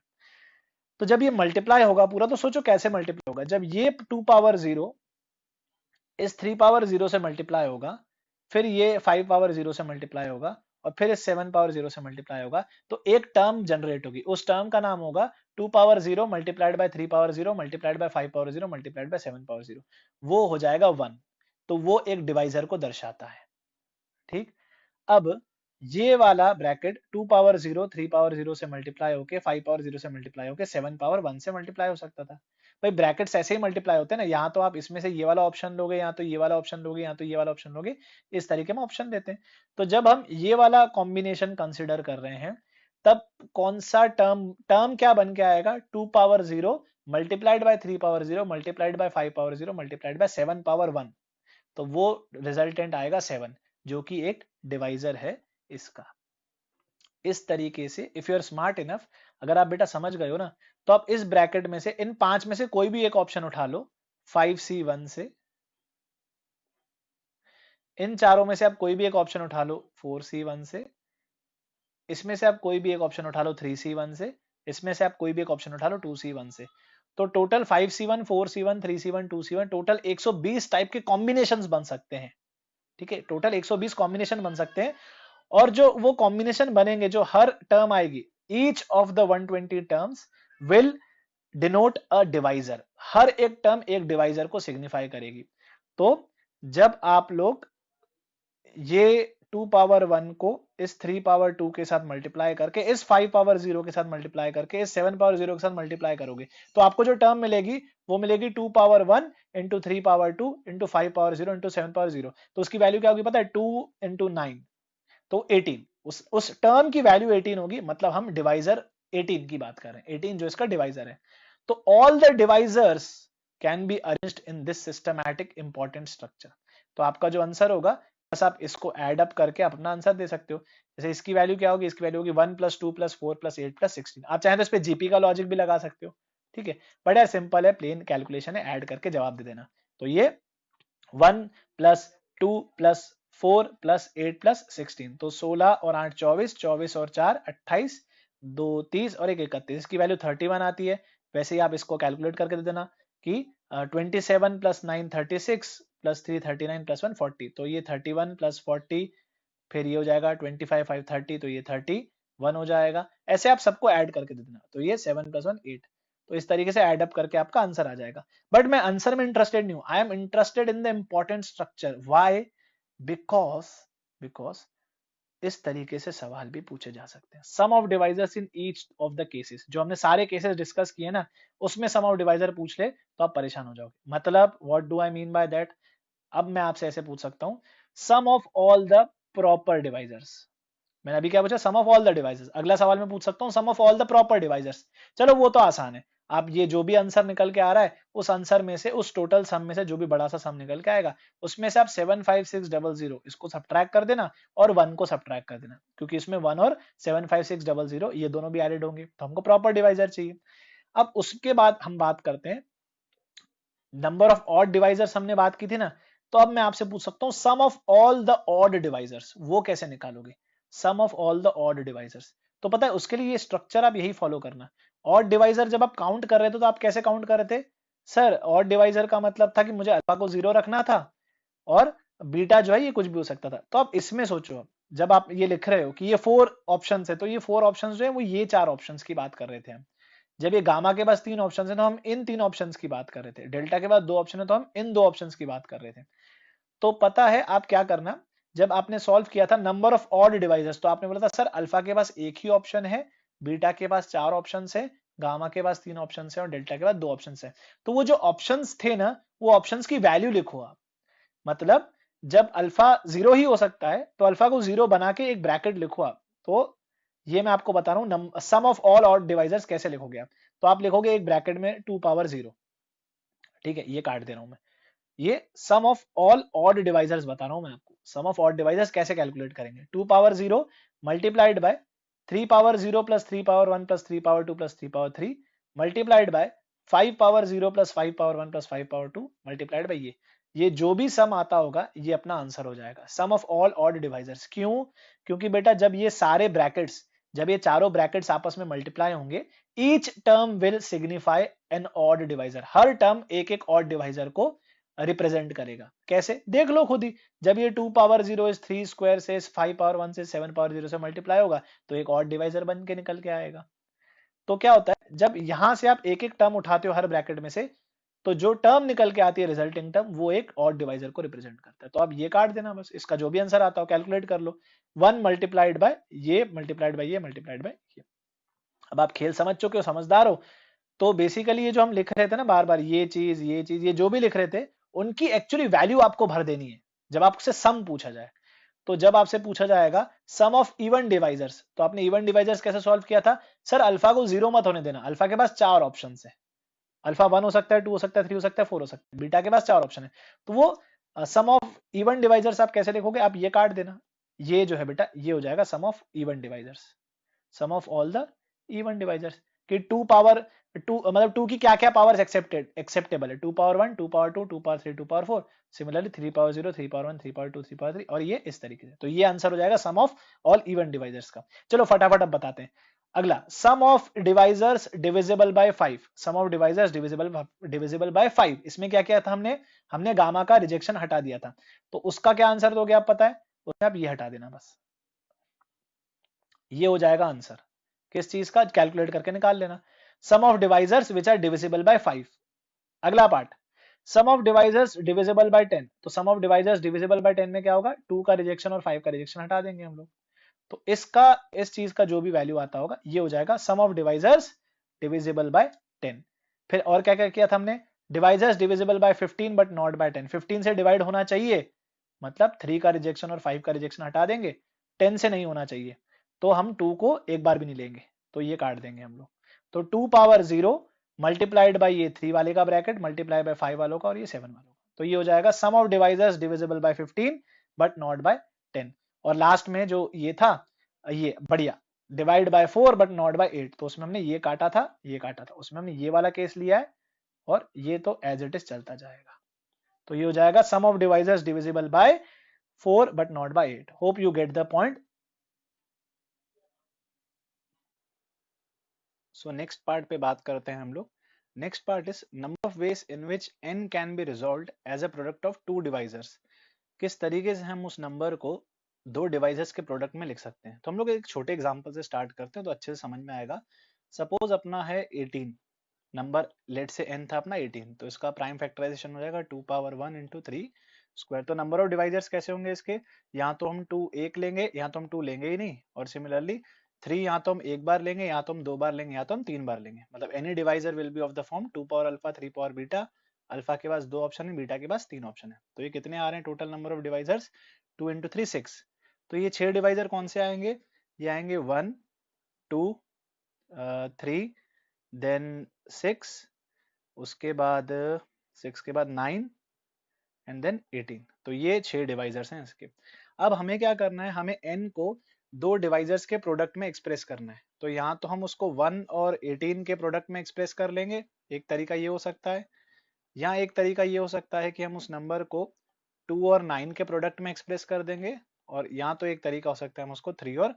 तो जब ये मल्टीप्लाई होगा पूरा, तो सोचो कैसे मल्टीप्लाई होगा। जब ये 2 पावर 0 इस 3 पावर 0 से मल्टीप्लाई होगा, फिर ये 5 पावर 0 से मल्टीप्लाई होगा, और फिर इस 7 पावर 0 से मल्टीप्लाई होगा, तो एक टर्म जनरेट होगी। उस टर्म का नाम होगा 2 power 0 multiplied by 3 power 0 multiplied by 5 power 0 multiplied by 7 power 0। वो हो जाएगा 1। तो वो एक डिवाइजर को दर्शाता है। ठीक, अब ये वाला ब्रैकेट 2 पावर 0 3 पावर 0 से मल्टीप्लाई होके 5 पावर 0 से मल्टीप्लाई होके 7 पावर 1 से मल्टीप्लाई हो सकता था। भाई ब्रैकेट्स ऐसे ही मल्टीप्लाई होते हैं ना, यहाँ तो आप इसमें से ये वाला ऑप्शन लोगे, यहाँ तो ये वाला ऑप्शन लोगे, यहाँ तो ये वाला ऑप्शन लोगे, इस तरीके में ऑप्शन देते हैं। तो जब हम ये वाला कॉम्बिनेशन कंसिडर कर रहे हैं, तब कौन सा टर्म टर्म क्या बन के आएगा, 2 power 0 multiplied by 3 power 0 multiplied by 5 power 0 multiplied by 7 power 1। तो वो रिजल्टेंट आएगा 7, जो कि एक डिवाइजर है इसका। इस तरीके से if you are smart enough, अगर आप बेटा समझ गए हो ना, तो आप इस ब्रैकेट में से इन 5 में से कोई भी एक ऑप्शन उठा लो 5C1 से, इन चारों में से आप कोई भी एक ऑप्शन उठा लो 4C1 से, इसमें से आप कोई भी एक ऑप्शन उठा लो 3C1 से, इसमें से आप कोई भी एक ऑप्शन उठा लो 2C1 से। तो total 5C1 4C1 3C1 2C1 total 120 type के कॉम्बिनेशंस बन सकते हैं। ठीक है, टोटल 120 कॉम्बिनेशन बन सकते हैं। और जो वो कॉम्बिनेशन बनेंगे, जो हर टर्म आएगी, each of the 120 terms will denote a divisor. हर एक टर्म एक डिवाइजर को सिग्निफाई करेगी। तो जब आप लोग ये 2 पावर 1 को इस 3 पावर 2 के साथ मल्टीप्लाई करके, इस 5 पावर 0 के साथ मल्टीप्लाई करके, इस 7 पावर 0 के साथ मल्टीप्लाई करोगे, तो आपको जो टर्म मिलेगी वो मिलेगी 2 power 1 into 3 power 2 into 5 power 0 into 7 power 0। तो उसकी वैल्यू क्या होगी पता है, 2 इंटू 9, तो 18। उस टर्म की वैल्यू 18 होगी, मतलब हम डिवाइजर 18 की बात कर रहे हैं, 18 जो इसका डिवाइजर है। तो all the divisors can be arranged in this systematic important structure. तो आपका जो आंसर होगा, बस आप इसको ऐड अप करके अपना आंसर दे सकते हो। जैसे इसकी वैल्यू क्या होगी, इसकी वैल्यू होगी 1 प्लस 2 प्लस 4 प्लस 8 प्लस 16। आप चाहें तो इस पे जीपी का लॉजिक भी लगा सकते हो। ठीक है, बट यार सिंपल है, प्लेन कैलकुलेशन है, ऐड करके जवाब दे देना। तो ये 1 प्लस 2 प्लस 4 प्लस 8 प्लस 16, तो 16 और 8 24, 24 और 4 28, 2 30 और 1 31। इसकी वैल्यू 31 आती है। वैसे ही आप इसको कैलकुलेट करके दे देना कि 27 प्लस 9 36 प्लस 3 39 प्लस 1 40, तो ये 31 प्लस 40, फिर ये हो जाएगा 25 5 30, तो ये 31 हो जाएगा। ऐसे आप सबको ऐड करके दे देना, तो ये 7 प्लस 1 8, तो इस तरीके से ऐड अप करके आपका आंसर आ जाएगा। बट मैं आंसर में इंटरेस्टेड नहीं हूं, I am interested in the important structure. Why? Because इस तरीके से सवाल भी पूछे जा सकते हैं। Sum of divisors in each of the cases, जो हमने सारे केसेस डिस्कस किए ना, उसमें सम ऑफ डिवाइजर पूछ ले तो आप परेशान हो जाओगे। मतलब what do I mean by that? अब मैं आपसे ऐसे पूछ सकता हूं, sum of all the proper divisors. मैंने अभी क्या पूछा? Sum of all the devices. अगला सवाल मैं पूछ सकता हूँ sum of all the proper divisors. चलो वो तो आसान है, आप ये जो भी आंसर निकल के आ रहा है उस आंसर में से, उस टोटल सम में से जो भी बड़ा सा सम निकल के आएगा उसमें से आप 75600 इसको सब्ट्रैक्ट कर देना और 1 को सब्ट्रैक्ट कर देना, क्योंकि इसमें 1 और 75600 ये दोनों भी एडेड होंगे, तो हमको प्रॉपर डिवाइजर चाहिए। अब उसके बाद हम बात करते हैं नंबर ऑफ ऑड डिवाइजर्स, हमने बात की थी ना, तो अब मैं आपसे पूछ सकता हूं sum of all the odd divisors, वो कैसे निकालोगे? Sum of all the odd divisors, तो पता है उसके लिए ये स्ट्रक्चर आप यही फॉलो करना। ऑड डिवाइजर जब आप काउंट कर रहे थे तो आप कैसे काउंट कर रहे थे? सर ऑड डिवाइजर का मतलब था कि मुझे अल्फा को 0 रखना था और बीटा जो है ये कुछ भी हो सकता था। तो आप इसमें सोचो, जब आप ये लिख रहे हो कि ये 4 ऑप्शन है, तो ये 4 ऑप्शन जो है वो ये 4 ऑप्शन की बात कर रहे थे हम। जब ये गामा के पास 3 ऑप्शन है तो हम इन 3 ऑप्शंस की बात कर रहे थे, डेल्टा के बाद 2 ऑप्शन है तो हम इन 2 ऑप्शंस की बात कर रहे थे। तो पता है आप क्या करना, जब आपने सॉल्व किया था नंबर ऑफ ऑड डिवाइजर्स, तो आपने बोला था सर अल्फा के पास एक ही ऑप्शन है, बीटा के पास 4 ऑप्शन है, गामा के पास 3 ऑप्शन है और डेल्टा के पास 2 ऑप्शन है। तो वो जो ऑप्शन थे ना, वो ऑप्शन की वैल्यू लिखो आप। मतलब जब अल्फा 0 ही हो सकता है तो अल्फा को 0 बना के एक ब्रैकेट लिखो आप। तो ये मैं आपको बता रहा हूं sum of all odd divisors कैसे लिखोगे आप। तो आप लिखोगे एक ब्रैकेट में 2 पावर 0, ठीक है, ये काट दे रहा हूं मैं। ये सम ऑफ ऑल ऑड डिवाइजर्स बता रहा हूं मैं आपको। सम ऑफ ऑड डिवाइजर्स कैसे कैलकुलेट करेंगे? 2 power 0 multiplied by 3 power 0 plus 3 power 1 plus 3 power 2 plus 3 power 3 multiplied by 5 power 0 plus 5 power 1 plus 5 power 2 multiplied by ये जो भी सम आता होगा ये अपना आंसर हो जाएगा, sum of all odd divisors. क्यों? क्योंकि बेटा जब ये सारे ब्रैकेट्स, जब ये चारों ब्रैकेट्स आपस में मल्टीप्लाई होंगे, each term will signify an odd divisor. हर टर्म एक एक ऑड डिवाइजर को रिप्रेजेंट करेगा। कैसे? देख लो खुद ही। जब ये 2 पावर 0 इस 3 स्क्वायर से, इस 5 पावर 1 से, 7 पावर 0 से मल्टीप्लाई होगा तो एक ऑड डिवाइजर बन के निकल के आएगा। तो क्या होता है, जब यहां से आप एक एक टर्म उठाते हो हर ब्रैकेट में से, तो जो टर्म निकल के आती है रिजल्टिंग टर्म, वो एक ऑड डिवाइजर को रिप्रेजेंट करता है। तो आप ये काट देना बस, इसका जो भी आंसर आता हो कैलकुलेट कर लो। 1 मल्टीप्लाइड बाय ये मल्टीप्लाइड बाय ये मल्टीप्लाइड बाय ये। अब आप खेल समझ चुके हो, समझदार हो। तो बेसिकली ये जो हम लिख रहे थे ना बार बार, ये चीज ये जो भी लिख रहे थे, उनकी एक्चुअली वैल्यू आपको भर देनी है जब आपसे सम पूछा जाए। तो जब आपसे पूछा जाएगा सम ऑफ इवन डिवाइजर्स, तो आपने इवन डिवाइजर्स कैसे सॉल्व किया था? सर अल्फा को 0 मत होने देना, अल्फा के पास 4 ऑप्शन है, अल्फा 1 हो सकता है, 2 हो सकता है, 3 हो सकता है, 4 हो सकता है, बीटा के पास 4 ऑप्शन है। तो वो सम ऑफ इवन डिवाइजर्स आप कैसे लिखोगे? आप ये काट देना, ये जो है बेटा ये हो जाएगा sum of even divisors, sum of all the even divisors. कि 2 पावर 2 मतलब 2 की क्या क्या पावर्स एक्सेप्टेबल है? 2 power 1, 2 power 2, 2 power 3, 2 power 4, similarly 3 power 0, 3 power 1, 3 power 2, 3 power 3, और ये इस तरीके से। तो ये आंसर हो जाएगा sum of all even divisors का। चलो फटाफट अब बताते हैं। अगला, sum of divisors divisible by 5। Sum of divisors divisible by 5, इसमें क्या किया था हमने गामा का रिजेक्शन हटा दिया था। तो उसका क्या आंसर दोगे आप? पता है, उसमें आप ये हटा देना बस, ये हो जाएगा आंसर। किस चीज का? कैलकुलेट करके निकाल लेना। Sum of divisors which are divisible by 5। अगला part, sum of divisors divisible by 10। तो sum of divisors divisible by 10 में क्या होगा? 2 का रिजेक्शन और 5 का रिजेक्शन हटा देंगे हम लोग। तो इसका, इस चीज का जो भी वैल्यू आता होगा ये हो जाएगा sum of divisors divisible by 10। फिर और क्या क्या किया था हमने? Divisors divisible by 15 but not by 10। 15 से डिवाइड होना चाहिए, मतलब 3 का रिजेक्शन और 5 का रिजेक्शन हटा देंगे, 10 से नहीं होना चाहिए। तो हम 2 को एक बार भी नहीं लेंगे, तो ये काट देंगे हम लोग। तो 2 पावर 0 मल्टीप्लाइड बाय ये 3 वाले का ब्रैकेट, मल्टीप्लाई बाय 5 वालों का और ये 7 वालों का। तो ये हो जाएगा sum of divisors divisible by 15 but not by 10। और लास्ट में जो ये था, ये बढ़िया, divide by 4 but not by 8, तो उसमें हमने ये काटा था, ये काटा था, उसमें हमने ये वाला केस लिया है, और ये तो एज इट इज चलता जाएगा। तो ये हो जाएगा sum of divisors divisible by 4 but not by 8. Hope you get the point. So next part पे बात करते हैं हम लोग next part is number of ways in which n can be resolved as a product of two divisors. किस तरीके से हम उस नंबर को दो डिवाइजर्स के प्रोडक्ट में लिख सकते हैं। तो हम लोग एक छोटे एग्जांपल से स्टार्ट करते हैं तो अच्छे से समझ में आएगा। सपोज अपना है 18 नंबर, लेट से n था अपना 18, तो इसका प्राइम फैक्टराइजेशन हो जाएगा 2 पावर 1 इंटू 3 स्क्वायर। तो नंबर ऑफ डिवाइजर्स कैसे होंगे इसके, यहाँ तो हम 2 एक लेंगे, यहाँ तो हम 2 लेंगे ही नहीं, और सिमिलरली 3 यहाँ तो हम एक बार लेंगे, यहाँ तो हम दो बार लेंगे, यहाँ तो हम तीन बार लेंगे। मतलब any divisor will be of the form 2 power alpha 3 power beta. Alpha के पास दो ऑप्शन है, बीटा के पास तीन ऑप्शन है। तो ये कितने आ रहे हैं total number of divisors, 2 into 3 6। तो ये 6 डिवाइजर कौन से आएंगे, ये आएंगे 1 2 3 देन 6, उसके बाद 6 के बाद 9 एंड देन 18। तो ये 6 डिवाइजर्स हैं इसके। अब हमें क्या करना है, हमें n को दो डिवाइजर्स के प्रोडक्ट में एक्सप्रेस करना है। तो यहाँ तो हम उसको 1 और 18 के प्रोडक्ट में एक्सप्रेस कर लेंगे, एक तरीका ये हो सकता है। यहाँ एक तरीका ये हो सकता है कि हम उस नंबर को 2 और 9 के प्रोडक्ट में एक्सप्रेस कर देंगे, और यहाँ तो एक तरीका हो सकता है हम उसको 3 और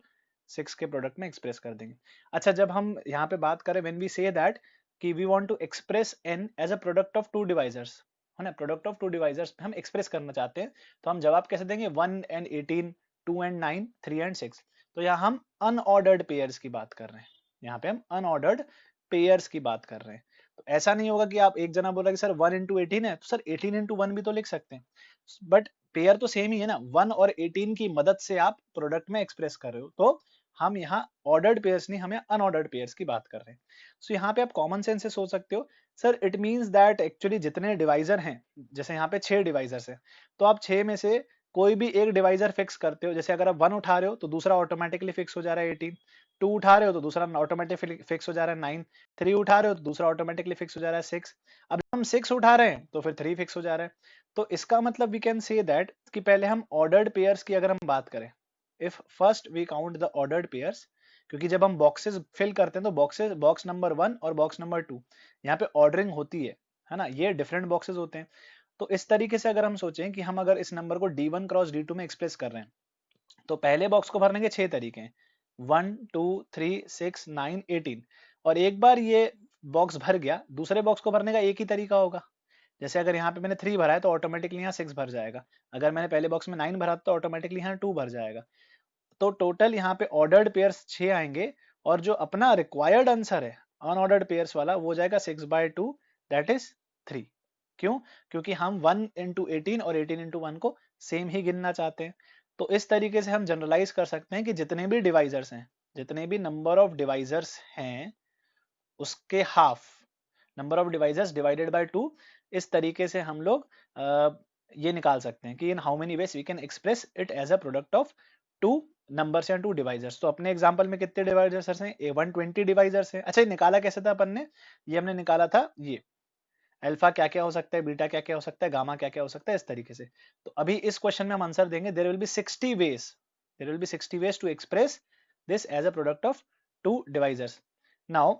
6 के प्रोडक्ट में एक्सप्रेस कर देंगे। अच्छा, जब हम यहाँ पे बात करें व्हेन वी से दैट कि we want to express n as a product of two divisors, है ना, प्रोडक्ट ऑफ टू डिवाइजर्स हम एक्सप्रेस करना चाहते हैं, तो हम जवाब कैसे देंगे, 1 एंड 18, 2 एंड 9, 3 एंड 6। तो यहाँ हम अनऑर्डर्ड पेयर्स की बात कर रहे हैं, यहाँ पे हम अनऑर्डर्ड पेयर्स की बात कर रहे हैं। तो ऐसा नहीं होगा कि आप एक जना बोला कि सर 1 इंटू 18 है, तो सर 18 इंटू 1 भी तो लिख सकते हैं, बट पेयर तो सेम ही है ना, 1 और 18 की मदद से आप प्रोडक्ट में एक्सप्रेस कर रहे हो। तो हम यहाँ ऑर्डर्ड पेयर्स नहीं, हमें अनऑर्डर्ड पेयर्स की बात कर रहे हैं। सो यहाँ पे आप कॉमन सेंस से सोच सकते हो, sir it means that actually जितने डिवाइजर हैं, जैसे यहाँ पे 6 डिवाइजर्स हैं, तो आप 6 में से कोई भी एक डिवाइजर फिक्स करते हो। जैसे अगर आप 1 उठा रहे हो तो दूसरा ऑटोमेटिकली फिक्स हो जा रहा है 18, 2 उठा रहे हो तो दूसरा ऑटोमेटिकली फिक्स हो जा रहा है 9, 3 उठा रहे हो तो दूसरा ऑटोमेटिकली फिक्स हो जा रहा है 6। अब हम 6 उठा रहे हैं तो फिर 3 फिक्स हो जा रहा है। तो इसका मतलब वी कैन से दैट कि पहले हम ऑर्डर्ड पेयर्स की अगर हम बात करें, if first we count the ordered pairs, क्योंकि जब हम बॉक्सेस फिल करते हैं तो बॉक्सेस, बॉक्स नंबर 1 और बॉक्स नंबर 2, यहाँ पे ऑर्डरिंग होती है ना, ये डिफरेंट बॉक्सेस होते हैं। तो इस तरीके से अगर हम सोचें कि हम अगर इस नंबर को D1 क्रॉस D2 में एक्सप्रेस कर रहे हैं, तो पहले बॉक्स को भरने के 6 तरीके हैं, 1 2 3 6 9 18। और एक बार ये बॉक्स भर गया, दूसरे बॉक्स को भरने का एक ही तरीका होगा। जैसे अगर यहाँ पे मैंने 3 भरा है तो ऑटोमेटिकली यहाँ 6 भर जाएगा, अगर मैंने पहले बॉक्स में 9 भरा तो ऑटोमेटिकली यहाँ 2 भर जाएगा। तो टोटल यहाँ पे ऑर्डर्ड पेयर्स 6 आएंगे, और जो अपना रिक्वायर्ड आंसर है अनऑर्डर्ड पेयर्स वाला, वो जाएगा 6/2, दैट इज 3। क्यों, क्योंकि हम 1 इंटू 18 और 18 इंटू 1 को सेम ही गिनना चाहते हैं। तो इस तरीके से हम जनरलाइज कर सकते हैं कि जितने भी डिवाइजर्स हैं, जितने भी नंबर ऑफ डिवाइजर्स हैं, उसके half, number of divisors divided by 2। इस तरीके से हम लोग ये निकाल सकते हैं कि in how many ways we can express it as a product of two numbers या टू डिवाइजर्स। तो अपने एग्जांपल में कितने डिवाइजर्स हैं, 120 डिवाइजर्स हैं। अच्छा, ये निकाला कैसे था अपन ने, ये हमने निकाला था, ये अल्फा क्या क्या हो सकता है, बीटा क्या क्या हो सकता है, गामा क्या क्या हो सकता है, इस तरीके से। तो अभी इस क्वेश्चन में हम आंसर देंगे, there will be 60 ways, there will be 60 ways to express this as a product of two divisors. Now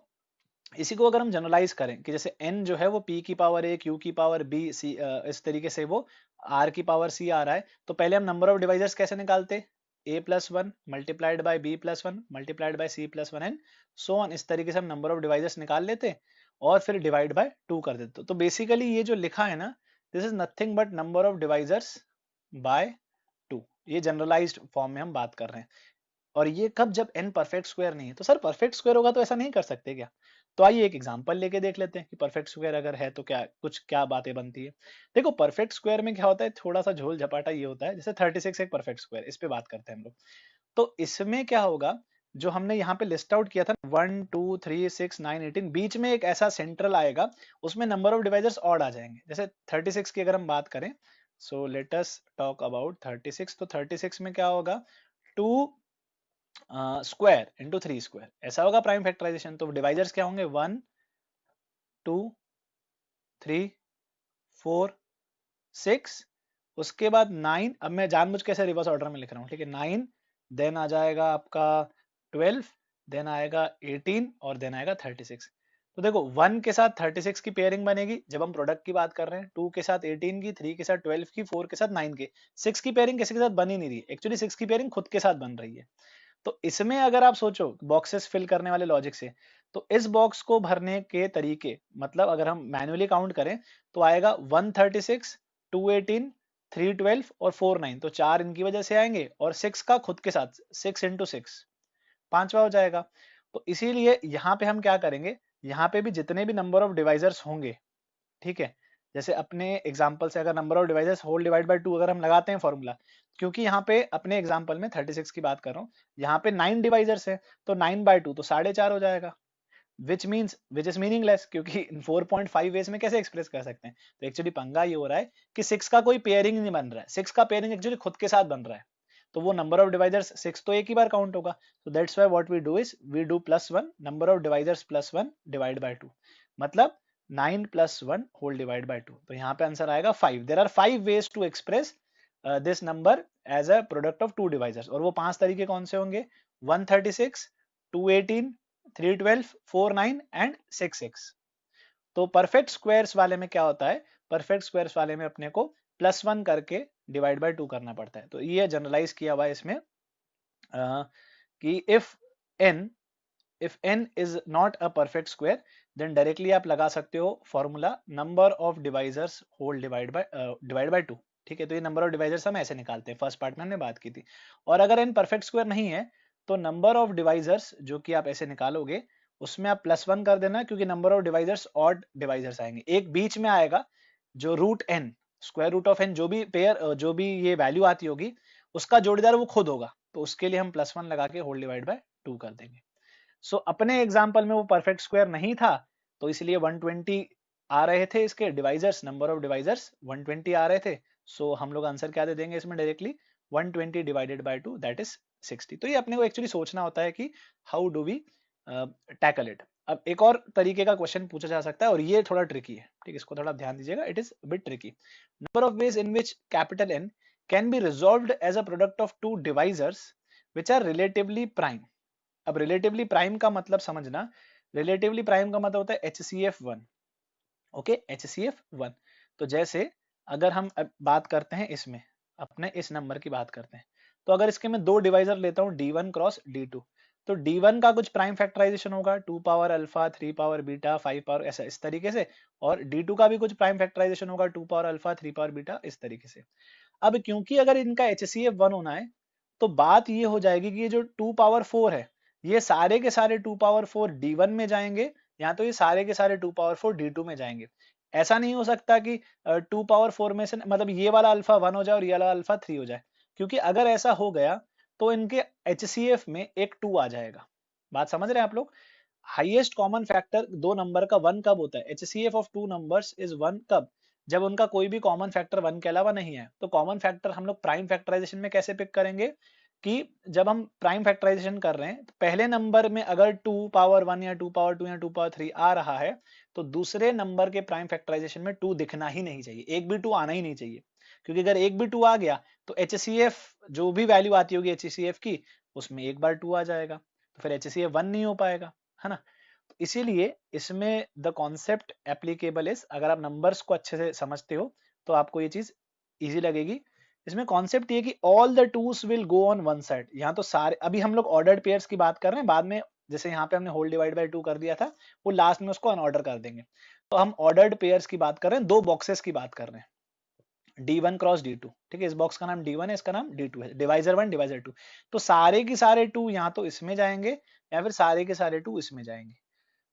इसी को अगर हम जनरलाइज करें कि जैसे n जो है वो p की पावर a, q की पावर b, c, इस तरीके से वो r की पावर c आ रहा है, तो पहले हम नंबर ऑफ डिवाइजर्स कैसे निकालते, a plus one multiplied by b plus one multiplied by c plus one and so on. इस तरीके से हम नंबर ऑफ डिवाइजर्स निकाल लेते और फिर डिवाइड बाय 2 कर देते। तो बेसिकली ये जो लिखा है ना, this is nothing but number of divisors by 2। ये जनरलाइज्ड फॉर्म में हम बात कर रहे हैं। और ये कब, जब n परफेक्ट स्क्वायर नहीं है। तो सर परफेक्ट स्क्वायर होगा तो ऐसा नहीं कर सकते क्या, तो आइए एक एग्जांपल लेके देख लेते हैं कि परफेक्ट स्क्वायर अगर है तो क्या कुछ क्या बातें बनती है। देखो परफेक्ट स्क्वायर में क्या होता है, थोड़ा सा झोल झपाटा ये होता है। जैसे 36 एक परफेक्ट स्क्वायर, इस पे बात करते हैं हम लोग। तो इसमें क्या होगा, जो हमने यहाँ पे लिस्ट आउट किया था 1 2 3 6 9 18, बीच में एक ऐसा सेंट्रल आएगा, उसमें नंबर ऑफ डिवाइजर्स ऑड आ जाएंगे। जैसे 36 की अगर हम बात करें, so let us talk about 36। तो 36 में क्या होगा, 2 स्क्वायर इंटू 3 स्क्वायर, ऐसा होगा प्राइम फैक्टराइजेशन। तो डिवाइजर्स क्या होंगे, 1 2 3 4 6, उसके बाद 9। अब मैं जानबूझ के ऐसे रिवर्स ऑर्डर में लिख रहा हूँ, ठीक है, 9, देन आ जाएगा आपका 12, देन आएगा 18 और देन आएगा 36। तो देखो 1 के साथ 36 की पेयरिंग बनेगी जब हम प्रोडक्ट की बात कर रहे हैं, 2 के साथ 18 की, 3 के साथ 12 की, 4 के साथ 9 के। 6 की पेयरिंग किसी के साथ बन ही नहीं रही, एक्चुअली 6 की पेयरिंग खुद के साथ बन रही है। तो इसमें अगर आप सोचो बॉक्सेस फिल करने वाले लॉजिक से, तो इस बॉक्स को भरने के तरीके, मतलब अगर हम मैन्युअली काउंट करें तो आएगा 136, 218, 312 और 49, तो 4 इनकी वजह से आएंगे और 6 का खुद के साथ 6 इंटू 6 5वां हो जाएगा। तो इसीलिए यहाँ पे हम क्या करेंगे, यहाँ पे भी जितने भी नंबर ऑफ डिवाइजर्स होंगे, ठीक है, जैसे अपने एग्जांपल से अगर number of divisors whole divide by 2 अगर हम लगाते हैं फॉर्मूला, क्योंकि यहाँ पे अपने एग्जांपल में 36 की बात कर रहा हूँ, यहाँ पे 9 डिवाइजर्स है, तो 9/2 तो 4.5 हो जाएगा, विच इज मीनिंगलेस, क्योंकि 4.5 वेज में कैसे एक्सप्रेस कर सकते हैं। तो एक्चुअली पंगा ये हो रहा है कि 6 का कोई पेयरिंग नहीं बन रहा है, 6 का पेयरिंग एक्चुअली खुद के साथ बन रहा है, तो वो नंबर ऑफ डिवाइजर्स 6 तो एक ही बार काउंट होगा। तो that's why what we do is we do +1 number of divisors +1 divide by 2, मतलब 9 + 1 होल डिवाइड बाय 2। तो यहाँ पे आंसर आएगा 5। There are 5 ways to express this number as a product of 2 divisors, और वो 5 तरीके कौन से होंगे, 136, 218, 312, 49 एंड 66। तो परफेक्ट स्क्वायर्स वाले में क्या होता है, परफेक्ट स्क्वायर्स वाले में अपने को +1 करके डिवाइड बाय 2 करना पड़ता है। तो ये जनरलाइज किया हुआ है इसमें कि if n is not a perfect square, then directly आप लगा सकते हो formula number of divisors whole divide by 2। ठीक है, तो ये नंबर ऑफ डिवाइजर्स हम ऐसे निकालते हैं, फर्स्ट पार्ट में हमने बात की थी। और अगर n परफेक्ट स्क्वायर नहीं है तो नंबर ऑफ डिवाइजर्स जो कि आप ऐसे निकालोगे उसमें आप +1 कर देना, क्योंकि number of divisors odd divisors आएंगे, एक बीच में आएगा जो √n, square root of n, जो भी पेयर जो भी ये वैल्यू आती होगी उसका जोड़ीदार वो खुद होगा, तो उसके लिए हम +1 लगा के होल डिवाइड बाय 2 कर देंगे। सो अपने एग्जाम्पल में वो परफेक्ट स्क्वायर नहीं था, तो इसलिए 120 आ रहे थे इसके डिवाइजर्स, नंबर ऑफ डिवाइजर्स 120 आ रहे थे। सो हम लोग आंसर क्या दे देंगे इसमें directly, 120 divided by 2 that is 60। तो ये अपने को एक्चुअली सोचना होता है कि how do we tackle it. अब एक और तरीके का क्वेश्चन पूछा जा सकता है और ये थोड़ा ट्रिकी है, ठीक है, इसको थोड़ा ध्यान दीजिएगा, it is bit tricky. Number of ways in which capital N can be resolved as a product of 2 divisors which are relatively prime. अब रिलेटिवली प्राइम का मतलब समझना, रिलेटिवली प्राइम का मतलब होता है HCF1। Okay, HCF1। तो जैसे अगर हम अब बात करते हैं इसमें, अपने इस नंबर की बात करते हैं, तो अगर इसके मैं 2 डिवाइजर लेता हूं D1 क्रॉस D2, तो D1 का कुछ प्राइम फैक्टराइजेशन होगा 2 power alpha, 3 power beta, 5 power, ऐसा इस तरीके से, और D2 का भी कुछ प्राइम फैक्टराइजेशन होगा 2 पावर अल्फा, 3 पावर बीटा, इस तरीके से। अब क्योंकि अगर इनका HCF1 होना है तो बात ये हो जाएगी कि ये जो 2 पावर 4 है, ये सारे के सारे 2 पावर 4 D1 में जाएंगे, या तो ये सारे के सारे 2 पावर 4 D2 में जाएंगे। ऐसा नहीं हो सकता कि 2 पावर 4 में से मतलब ये वाला अल्फा 1 हो जाए और ये वाला अल्फा 3 हो जाए, क्योंकि अगर ऐसा हो गया तो इनके HCF में एक 2 आ जाएगा। बात समझ रहे हैं आप लोग? हाईएस्ट कॉमन फैक्टर दो नंबर का 1 कब होता है, HCF ऑफ 2 नंबर्स इज 1 कब, जब उनका कोई भी कॉमन फैक्टर 1 के अलावा नहीं है। तो कॉमन फैक्टर हम लोग प्राइम फैक्टराइजेशन में कैसे पिक करेंगे, कि जब हम प्राइम फैक्टराइजेशन कर रहे हैं तो पहले नंबर में अगर 2 पावर 1 या 2 पावर 2 या 2 पावर 3 आ रहा है, तो दूसरे नंबर के प्राइम फैक्टराइजेशन में 2 दिखना ही नहीं चाहिए, एक भी 2 आना ही नहीं चाहिए, क्योंकि अगर एक भी 2 आ गया तो HCF जो भी वैल्यू आती होगी HCF की, उसमें एक बार 2 आ जाएगा, तो फिर HCF 1 नहीं हो पाएगा, है ना। तो इसीलिए इसमें द कॉन्सेप्ट एप्लीकेबल इज, अगर आप नंबर्स को अच्छे से समझते हो तो आपको ये चीज इजी लगेगी। इसमें कॉन्सेप्ट ये कि all the twos will go on one side. यहाँ तो सारे, अभी हम लोग ऑर्डर्ड पेयर्स की बात कर रहे हैं, बाद में जैसे यहाँ पे हमने होल डिवाइड बाय 2 कर दिया था, वो लास्ट में उसको अनऑर्डर कर देंगे। तो हम ऑर्डर्ड पेयर्स की बात कर रहे हैं, दो बॉक्सेस की बात कर रहे हैं, D1 क्रॉस D2, ठीक है, इस बॉक्स का नाम D1 है, इसका नाम D2 है, डिवाइजर 1 डिवाइजर 2। तो सारे के सारे 2 यहाँ तो इसमें जाएंगे या फिर सारे के सारे 2 इसमें जाएंगे।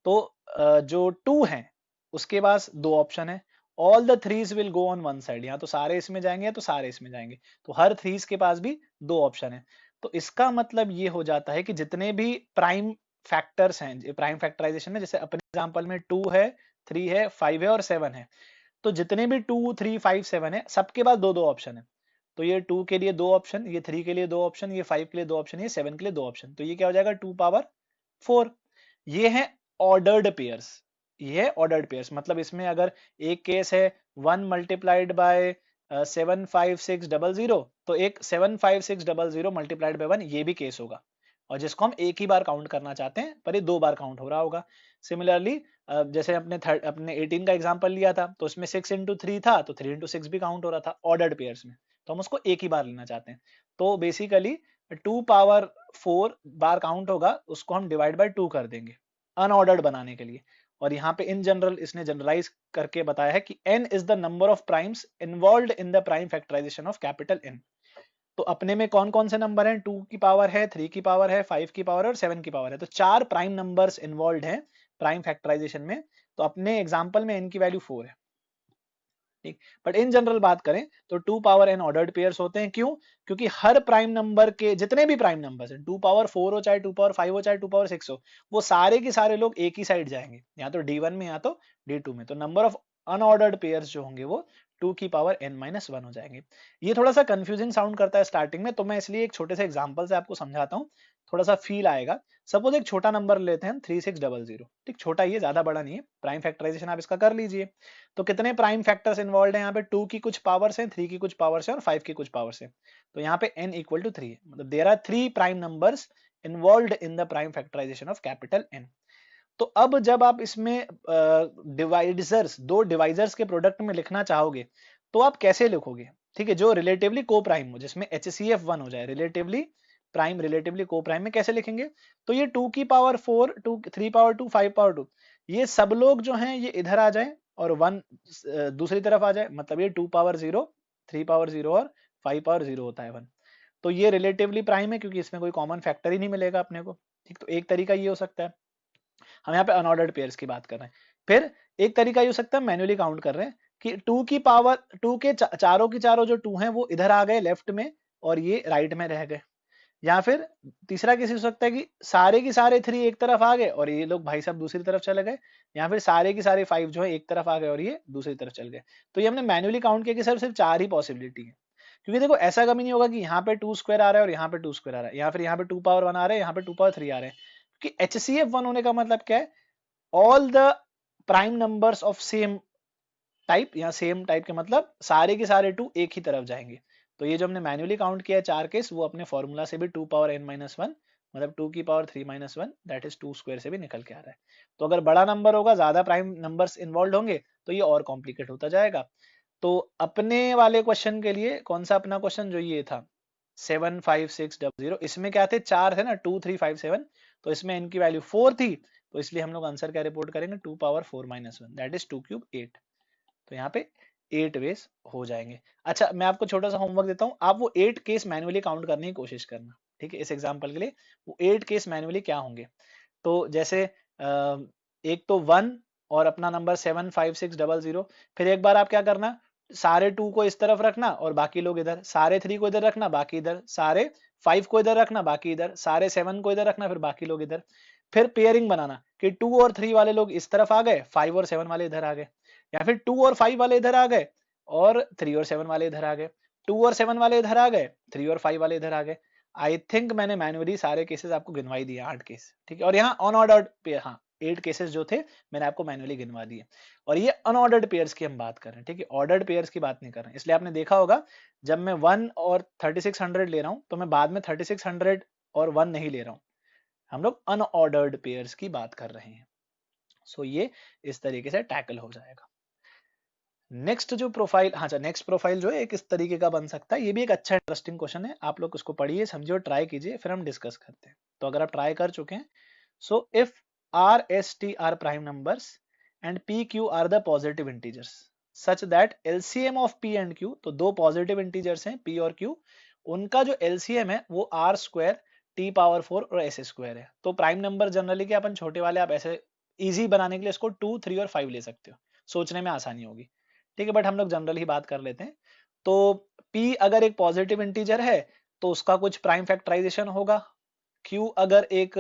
तो जो 2 है उसके पास दो ऑप्शन है, all the threes will go on one side, या तो सारे इसमें जाएंगे या तो सारे इसमें जाएंगे, तो हर थ्रीज के पास भी दो ऑप्शन है। तो इसका मतलब ये हो जाता है कि जितने भी प्राइम फैक्टर्स हैं, प्राइम फैक्टराइजेशन में, जैसे अपने एग्जांपल में 2 है, 3 है, 5 है और 7 है, तो जितने भी 2, 3, 5, 7 है, सबके पास दो दो ऑप्शन है। तो ये 2 के लिए दो ऑप्शन, ये 3 के लिए दो ऑप्शन, ये 5 के लिए दो ऑप्शन, ये 7 के लिए दो ऑप्शन, तो ये क्या हो जाएगा 2 पावर 4। ये है ऑर्डर्ड पेयर्स, ये है ऑर्डर्ड पेयर्स, मतलब इसमें अगर एक केस है 1 मल्टीप्लाइड बाय 75600, तो एक 75600 मल्टीप्लाइड बाय 1 ये भी केस होगा, और जिसको हम एक ही बार काउंट करना चाहते हैं पर ये दो बार काउंट हो रहा होगा। सिमिलरली जैसे अपने 18 का एग्जांपल लिया था, तो उसमें 6 इंटू 3 था, तो 3 इंटू 6 भी काउंट हो रहा था ऑर्डर्ड पेयर्स में, तो हम उसको एक ही बार लेना चाहते हैं। तो बेसिकली 2 पावर 4 बार काउंट होगा उसको हम डिवाइड बाय 2 कर देंगे अनऑर्डर्ड बनाने के लिए। और यहाँ पे इन जनरल इसने जनरलाइज करके बताया है कि n is the number of primes involved in the prime factorisation of capital N। तो अपने में कौन कौन से नंबर हैं, 2 की पावर है, 3 की पावर है, 5 की पावर है और 7 की पावर है। तो 4 प्राइम नंबर्स इन्वॉल्व हैं प्राइम फैक्टराइजेशन में। तो अपने एग्जांपल में n की वैल्यू 4 है, ठीक। बट इन जनरल बात करें तो 2 पावर n ऑर्डर्ड पेयर्स होते हैं। क्यों? क्योंकि हर प्राइम नंबर के जितने भी प्राइम नंबर्स हैं, 2 पावर 4 हो चाहे 2 पावर 5 हो चाहे 2 पावर 6 हो, वो सारे के सारे लोग एक ही साइड जाएंगे, या तो D1 में या तो D2 में। तो नंबर ऑफ अनऑर्डर्ड पेयर्स जो होंगे वो 2 की पावर n-1 हो जाएंगे। ये थोड़ा सा कंफ्यूजिंग साउंड करता है स्टार्टिंग में, तो मैं इसलिए एक छोटे से एग्जांपल से आपको समझाता हूँ, थोड़ा सा फील आएगा। सपोज एक छोटा नंबर लेते हैं 3600, ठीक, छोटा ही है, ज्यादा बड़ा नहीं है। प्राइम फैक्टराइजेशन आप इसका कर लीजिए। तो कितने प्राइम फैक्टर्स इन्वॉल्व है यहाँ पे, 2 की कुछ पावर्स हैं, 3 की कुछ पावर्स हैं और 5 की कुछ पावर्स हैं। तो यहाँ पे n इक्वल टू 3 है, मतलब there are 3 prime numbers involved in the prime factorisation of capital N। तो अब जब आप इसमें डिवाइजर्स, दो डिवाइजर्स के प्रोडक्ट में लिखना चाहोगे तो आप कैसे लिखोगे, ठीक है, जो रिलेटिवली को प्राइम हो, जिसमें HCF 1 हो जाए, relatively prime, relatively co prime में कैसे लिखेंगे। तो ये 2 की पावर 4, 2 3 पावर 2, 5 पावर 2, ये सब लोग जो हैं ये इधर आ जाए और 1 दूसरी तरफ आ जाए, मतलब ये 2 पावर 0, 3 पावर 0 और 5 पावर 0 होता है 1। तो ये रिलेटिवली प्राइम है क्योंकि इसमें कोई कॉमन फैक्टर ही नहीं मिलेगा अपने को, ठीक। तो एक तरीका ये हो सकता है, हम यहाँ पे अनऑर्डर्ड पेयर्स की बात कर रहे हैं। फिर एक तरीका ये हो सकता है, मैन्युअली काउंट कर रहे हैं कि 2 की पावर 2 के चारों की चारों जो 2 हैं वो इधर आ गए लेफ्ट में और ये राइट में रह गए। या फिर तीसरा केस हो सकता है कि सारे की सारे 3 एक तरफ आ गए और ये लोग भाई साहब दूसरी तरफ चले गए। या फिर सारे की सारे 5 जो है एक तरफ आ गए और ये दूसरी तरफ चल गए। तो ये हमने मैन्युअली काउंट किया कि सर सिर्फ 4 ही पॉसिबिलिटी है। क्योंकि देखो ऐसा कभी नहीं होगा कि यहाँ पे 2 स्क्वायर आ रहा है और यहाँ पे 2 स्क्वायर आ रहा है, या फिर यहाँ पे 2 पावर 1 आ रहा है, यहाँ पे 2 पावर 3 आ रहे हैं। क्योंकि HCF 1 होने का मतलब क्या है, all the prime numbers of same type, या सेम टाइप के मतलब सारे के सारे 2 एक ही तरफ जाएंगे। तो ये जो हमने मैन्युअली काउंट किया है 4 केस, वो अपने फॉर्मूला से भी 2 पावर n-1 मतलब 2 की पावर 3-1 दैट इज 2 स्क्वायर से भी निकल के आ रहा है। तो अगर बड़ा नंबर होगा, ज्यादा प्राइम नंबर्स इन्वॉल्व होंगे, तो ये और कॉम्प्लिकेट होता जाएगा। तो अपने वाले क्वेश्चन के लिए कौन सा अपना क्वेश्चन जो ये था 75600, इसमें क्या थे, 4 थे ना, 2 3 5 7। तो इसमें n की वैल्यू 4 थी, तो इसलिए हम लोग आंसर क्या रिपोर्ट करेंगे, 2 पावर 4-1 दैट इज 2 क्यूब 8। तो यहाँ पे 8 वेज हो जाएंगे। अच्छा मैं आपको छोटा सा होमवर्क देता हूँ, आप वो 8 केस मैन्युअली काउंट करने की कोशिश करना, ठीक है। इस एग्जांपल के लिए वो 8 केस मैन्युअली क्या होंगे, तो जैसे एक तो 1 और अपना नंबर 75600। फिर एक बार आप क्या करना, सारे 2 को इस तरफ रखना और बाकी लोग इधर, सारे 3 को इधर रखना बाकी इधर, सारे 5 को इधर रखना बाकी इधर, सारे 7 को इधर रखना फिर बाकी लोग इधर। फिर पेयरिंग बनाना कि 2 और 3 वाले लोग इस तरफ आ गए, 5 और 7 वाले इधर आ गए, या फिर 2 और 5 वाले इधर आ गए और 3 और 7 वाले इधर आ गए, 2 और 7 वाले इधर आ गए, 3 और 5 वाले इधर आ गए। आई थिंक मैंने मैन्युअली सारे केसेस आपको गिनवाई दिए, 8 केस, ठीक है। और यहाँ अनऑर्डर्ड पेयर, हाँ 8 केसेस जो थे मैंने आपको मैन्युअली गिनवा दिए। और ये अनऑर्डर्ड पेयर्स की हम बात कर रहे हैं, ठीक है, ऑर्डर्ड पेयर्स की बात नहीं कर रहे हैं। इसलिए आपने देखा होगा जब मैं 1 और 3600 ले रहा हूं तो मैं बाद में 3600 और 1 नहीं ले रहा हूं, हम लोग अनऑर्डर्ड पेयर्स की बात कर रहे हैं। सो ये इस तरीके से टैकल हो जाएगा। नेक्स्ट जो प्रोफाइल, हाँ नेक्स्ट प्रोफाइल जो है एक इस तरीके का बन सकता है। ये भी एक अच्छा इंटरेस्टिंग क्वेश्चन है, आप लोग उसको पढ़िए, समझिए और ट्राई कीजिए, फिर हम डिस्कस करते हैं। तो अगर आप ट्राई कर चुके हैं, so if R, S, T are prime numbers and P, Q are the positive integers such that LCM of P and Q, तो दो पॉजिटिव इंटीजर्स हैं P और Q, उनका जो LCM है वो R स्क्वायर T पावर 4 और S square है। तो प्राइम नंबर जनरली के अपन छोटे वाले, आप ऐसे इजी बनाने के लिए इसको 2, 3 और 5 ले सकते हो, सोचने में आसानी होगी, ठीक है। बट हम लोग जनरल ही बात कर लेते हैं। तो P अगर एक पॉजिटिव इंटीजर है तो उसका कुछ प्राइम फैक्टराइजेशन होगा, Q अगर एक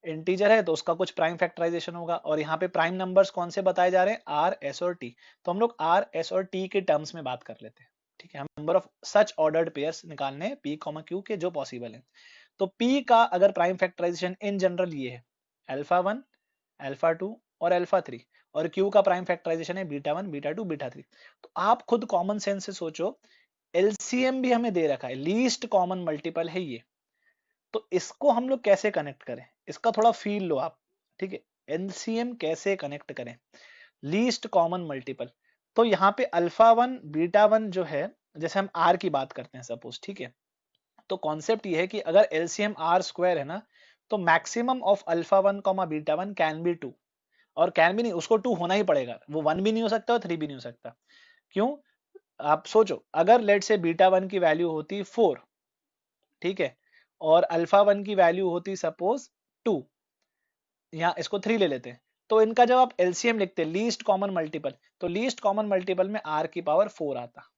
इंटीजर है तो उसका कुछ प्राइम फैक्टराइजेशन होगा। और यहाँ पे प्राइम नंबर्स कौन से बताए जा रहे हैं, R, S और T। तो हम लोग R, S और T के टर्म्स में बात कर लेते हैं, ठीक है। हम number of such ordered pairs निकालने हैं P, Q के जो पॉसिबल है। तो P का अगर प्राइम फैक्टराइजेशन इन जनरल ये है, अल्फा 1, अल्फा 2 और अल्फा 3, और Q का प्राइम फैक्टराइजेशन है बीटा 1, बीटा 2, बीटा 3। तो आप खुद कॉमन सेंस से सोचो, एलसीएम भी हमें दे रखा है, लीस्ट कॉमन मल्टीपल है ये। तो इसको हम लोग कैसे कनेक्ट करें, इसका थोड़ा फील लो आप, ठीक है। एलसीएम कैसे कनेक्ट करें, लीस्ट कॉमन मल्टीपल। तो यहाँ पे अल्फा 1 बीटा 1 जो है, जैसे हम आर की बात करते हैं सपोज, ठीक है, तो कॉन्सेप्ट ये है कि अगर एलसीएम आर स्क्वायर है ना, तो maximum of alpha one comma beta one can be two, और कैन भी नहीं, उसको टू होना ही पड़ेगा, वो वन भी नहीं हो सकता और थ्री भी नहीं हो सकता। क्यों? आप सोचो, अगर लेट से बीटा वन की वैल्यू होती 4, ठीक है, और अल्फा वन की वैल्यू होती सपोज 2, यहाँ इसको 3 ले लेते हैं, तो इनका जब आप एलसीएम लिखते हैं, लीस्ट कॉमन मल्टीपल, तो लीस्ट कॉमन मल्टीपल में आर की पावर 4 आता,